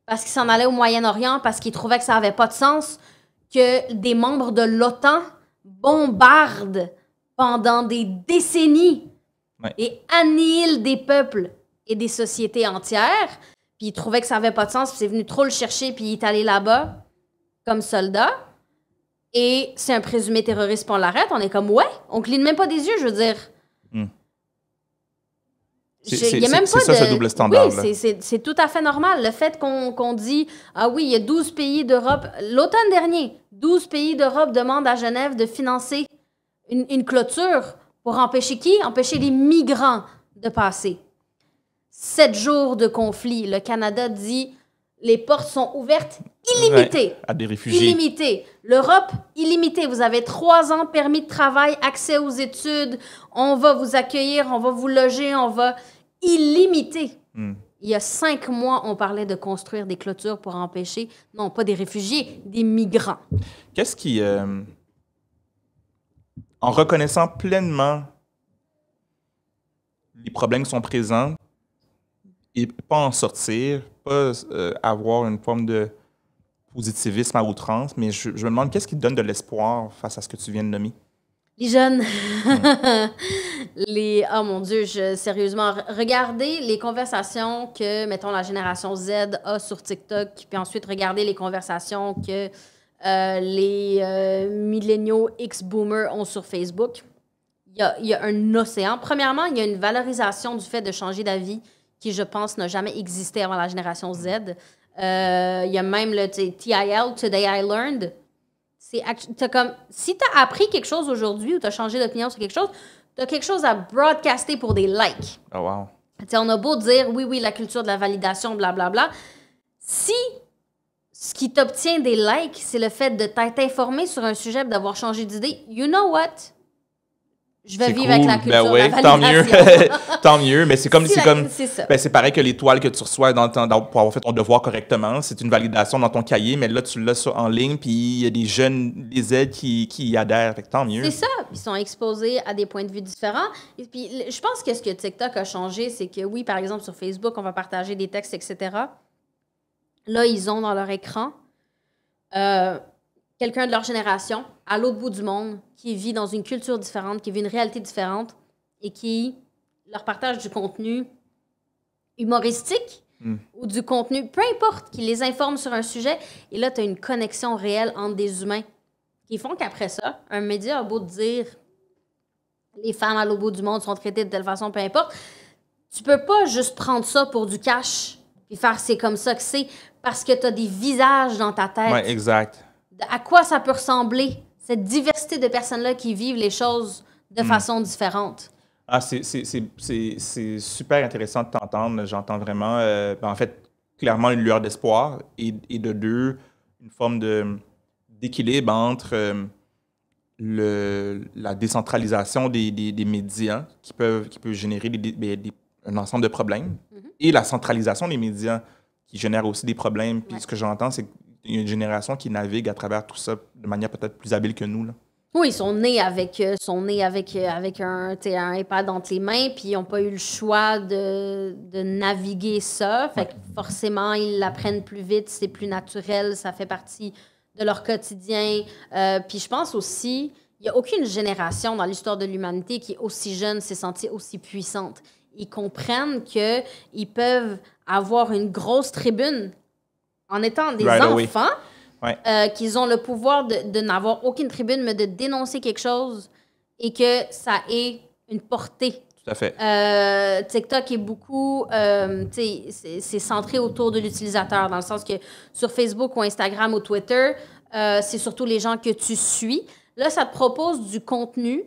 parce qu'il s'en allait au Moyen-Orient, parce qu'il trouvait que ça avait pas de sens que des membres de l'OTAN bombardent pendant des décennies et annihilent des peuples et des sociétés entières, puis il trouvait que ça n'avait pas de sens, puis c'est venu trop le chercher, puis il est allé là-bas comme soldat, et c'est un présumé terroriste, puis on l'arrête, on est comme, ouais, on cligne même pas des yeux, je veux dire. C'est ça, ce double standard. Oui, c'est tout à fait normal. Le fait qu'on dit, ah oui, il y a 12 pays d'Europe, l'automne dernier, 12 pays d'Europe demandent à Genève de financer une clôture pour empêcher qui? Empêcher les migrants de passer. 7 jours de conflit. Le Canada dit les portes sont ouvertes illimitées. À des réfugiés. Illimitées. L'Europe, illimitée. Vous avez 3 ans, permis de travail, accès aux études. On va vous accueillir, on va vous loger, on va... Illimité. Il y a 5 mois, on parlait de construire des clôtures pour empêcher, non pas des réfugiés, des migrants. Qu'est-ce qui... en reconnaissant pleinement les problèmes qui sont présents et pas en sortir, pas avoir une forme de positivisme à outrance, mais je me demande qu'est-ce qui te donne de l'espoir face à ce que tu viens de nommer? Les jeunes. Oh mon Dieu, sérieusement, regardez les conversations que, mettons, la génération Z a sur TikTok, puis ensuite regardez les conversations que les milléniaux X-boomers ont sur Facebook. Il y a un océan. Premièrement, il y a une valorisation du fait de changer d'avis qui, je pense, n'a jamais existé avant la génération Z. Il y a même le TIL, Today I Learned. Comme, si tu as appris quelque chose aujourd'hui ou tu as changé d'opinion sur quelque chose, tu as quelque chose à broadcaster pour des likes. Oh wow. On a beau dire, oui, la culture de la validation, blablabla. Si ce qui t'obtient des likes, c'est le fait de t'être informé sur un sujet et d'avoir changé d'idée, you know what? Je vais vivre avec la culture de la validation. Tant mieux, mais c'est comme... C'est ça. C'est pareil que l'étoile que tu reçois pour avoir fait ton devoir correctement. C'est une validation dans ton cahier, mais là, tu l'as en ligne, puis il y a des jeunes, des aides qui y adhèrent. Fait que tant mieux. C'est ça. Ils sont exposés à des points de vue différents. Et puis, je pense que ce que TikTok a changé, c'est que oui, par exemple, sur Facebook, on va partager des textes, etc. Là, ils ont dans leur écran quelqu'un de leur génération, à l'autre bout du monde, qui vit dans une culture différente, qui vit une réalité différente et qui leur partage du contenu humoristique ou du contenu, peu importe, qui les informe sur un sujet. Et là, tu as une connexion réelle entre des humains qui font qu'après ça, un média a beau te dire les femmes à l'autre bout du monde sont traitées de telle façon, peu importe, tu peux pas juste prendre ça pour du cash et faire c'est comme ça que c'est parce que tu as des visages dans ta tête. Oui, exact. À quoi ça peut ressembler, cette diversité de personnes-là qui vivent les choses de façon différente? Ah, c'est super intéressant de t'entendre. J'entends vraiment, en fait, clairement une lueur d'espoir et de deux, une forme d'équilibre entre la décentralisation des médias qui peut générer un ensemble de problèmes et la centralisation des médias qui génère aussi des problèmes. Puis ce que j'entends, c'est qu'il y a une génération qui navigue à travers tout ça de manière peut-être plus habile que nous, là. Oui, ils sont nés avec un iPad entre les mains, puis ils n'ont pas eu le choix de naviguer ça. Fait que forcément, ils l'apprennent plus vite, c'est plus naturel, ça fait partie de leur quotidien. Puis je pense aussi, il n'y a aucune génération dans l'histoire de l'humanité qui, aussi jeune, s'est sentie aussi puissante. Ils comprennent qu'ils peuvent avoir une grosse tribune en étant des enfants. Ouais. qu'ils ont le pouvoir de n'avoir aucune tribune, mais de dénoncer quelque chose et que ça ait une portée. Tout à fait. TikTok est beaucoup, c'est centré autour de l'utilisateur, dans le sens que sur Facebook ou Instagram ou Twitter, c'est surtout les gens que tu suis. Là, ça te propose du contenu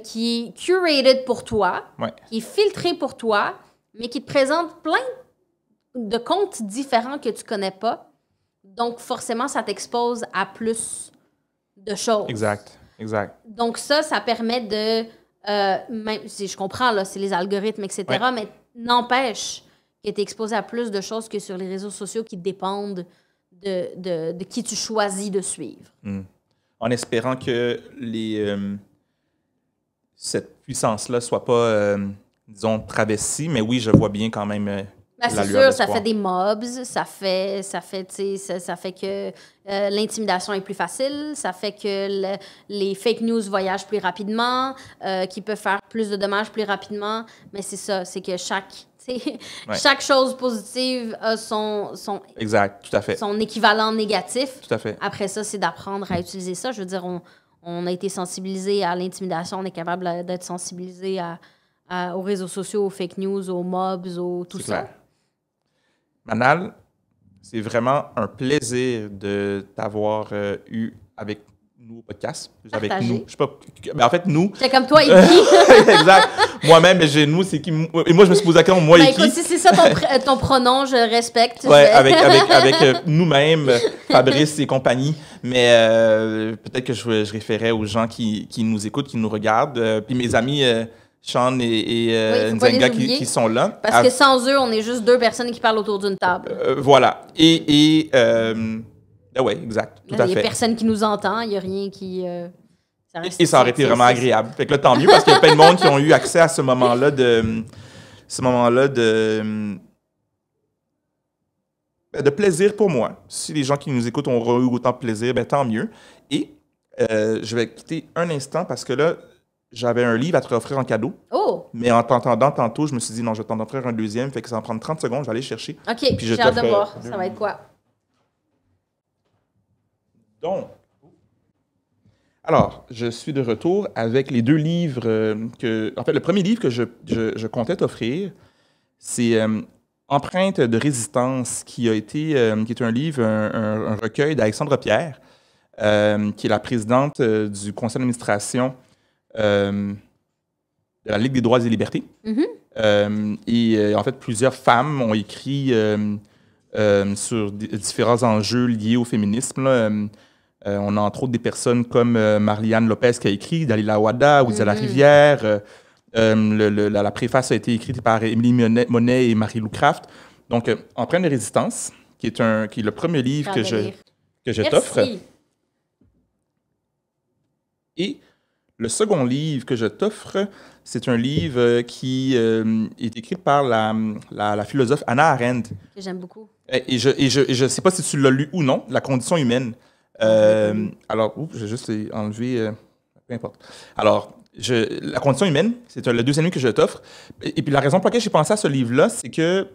qui est curated pour toi, Ouais. qui est filtré pour toi, mais qui te présente plein de comptes différents que tu connais pas. Donc, forcément, ça t'expose à plus de choses. Exact. Donc, ça permet de... même si je comprends, là, c'est les algorithmes, etc., Ouais. mais n'empêche que tu es exposé à plus de choses que sur les réseaux sociaux qui dépendent de qui tu choisis de suivre. En espérant que cette puissance-là soit pas, disons, travestie, mais oui, je vois bien quand même Ben, la c'est lueur sûr, ça d'espoir. fait des mobs, ça fait que l'intimidation est plus facile, ça fait que les fake news voyagent plus rapidement, qui peuvent faire plus de dommages plus rapidement. Mais c'est ça, c'est que chaque chose positive a son Exact, tout à fait. son équivalent négatif. Tout à fait. Après ça, c'est d'apprendre à utiliser ça. Je veux dire, on a été sensibilisé à l'intimidation, on est capable d'être sensibilisé aux réseaux sociaux, aux fake news, aux mobs, tout C'est ça. clair. Manal, c'est vraiment un plaisir de t'avoir eu avec nous au podcast. Avec Partagé. nous. Je sais pas. Ben, en fait, nous. C'est comme toi, Iki. Exact. Moi-même, mais j'ai nous, c'est qui? Et moi, je me suis posé la question, moi Ben et qui? écoute, si c'est ça ton pronom, je respecte. Ouais, avec nous-mêmes, Fabrice et compagnie. Mais peut-être que je référais aux gens qui nous écoutent, qui nous regardent. Puis mes amis Sean et faut pas les Nzenga oublier. qui sont là. Parce que sans eux, on est juste deux personnes qui parlent autour d'une table. Voilà. Oui, exact. Tout à Il y a fait. personne qui nous entend, il n'y a rien qui... Et ça aurait été vraiment agréable. Fait que là, tant mieux, parce qu'il y a plein de monde qui ont eu accès à ce moment-là de plaisir pour moi. Si les gens qui nous écoutent ont eu autant de plaisir, ben, tant mieux. Et je vais quitter un instant parce que là, j'avais un livre à te offrir en cadeau. Oh! Mais en t'entendant tantôt, je me suis dit non, je vais t'en offrir un deuxième. Fait que ça va me prendre 30 secondes, je vais aller chercher. OK, Puis j'ai hâte de t'offre voir. Ça va être quoi? Donc, alors, je suis de retour avec les deux livres En fait, le premier livre que je comptais t'offrir, c'est Empreinte de résistance, qui est un livre, un recueil d'Alexandre Pierre, qui est la présidente du conseil d'administration de la Ligue des droits et libertés. En fait, plusieurs femmes ont écrit sur différents enjeux liés au féminisme, là. On a entre autres des personnes comme Marianne Lopez qui a écrit, Dalila Wada, Oudia Larivière. La préface a été écrite par Émilie Monet et Marie-Lou Craft. Donc, Empreinte de résistance, qui est le premier livre que je t'offre. Merci. Et le second livre que je t'offre, c'est un livre qui est écrit par la philosophe Hannah Arendt. Que j'aime beaucoup. Et je ne sais pas si tu l'as lu ou non, La condition humaine. Alors, j'ai juste enlevé... peu importe. Alors, La condition humaine, c'est le deuxième livre que je t'offre. Et puis la raison pour laquelle j'ai pensé à ce livre-là, c'est que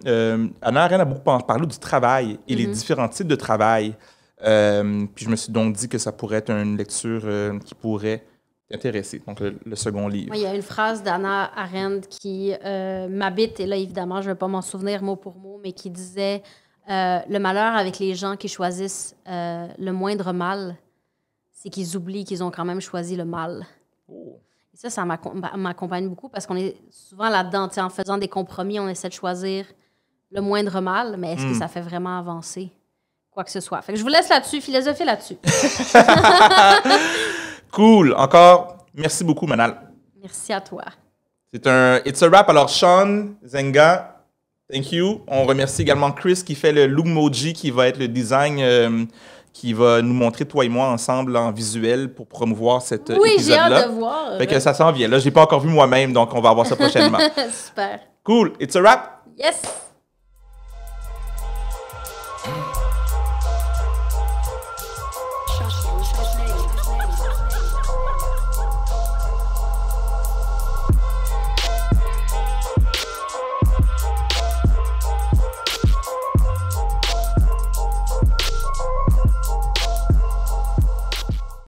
Hannah Arendt a beaucoup parlé du travail et les différents types de travail. Puis je me suis donc dit que ça pourrait être une lecture qui pourrait t'intéresser. Donc, le second livre. Oui, il y a une phrase d'Hannah Arendt qui m'habite, et là, évidemment, je ne vais pas m'en souvenir mot pour mot, mais qui disait le malheur avec les gens qui choisissent le moindre mal, c'est qu'ils oublient qu'ils ont quand même choisi le mal. Oh. Et ça m'accompagne beaucoup parce qu'on est souvent là-dedans. En faisant des compromis, on essaie de choisir le moindre mal, mais est-ce que ça fait vraiment avancer quoi que ce soit? Fait que je vous laisse là-dessus, philosopher là-dessus. Cool. Encore, merci beaucoup, Manal. Merci à toi. It's a wrap. Alors, Sean, Zenga, thank you. On remercie également Chris qui fait le Lookmoji, qui va être le design qui va nous montrer, toi et moi, ensemble, en visuel, pour promouvoir cet épisode-là. Oui, j'ai hâte de voir. Fait que ça s'en vient. Là, je l'ai pas encore vu moi-même, donc on va voir ça prochainement. Super. Cool. It's a wrap. Yes!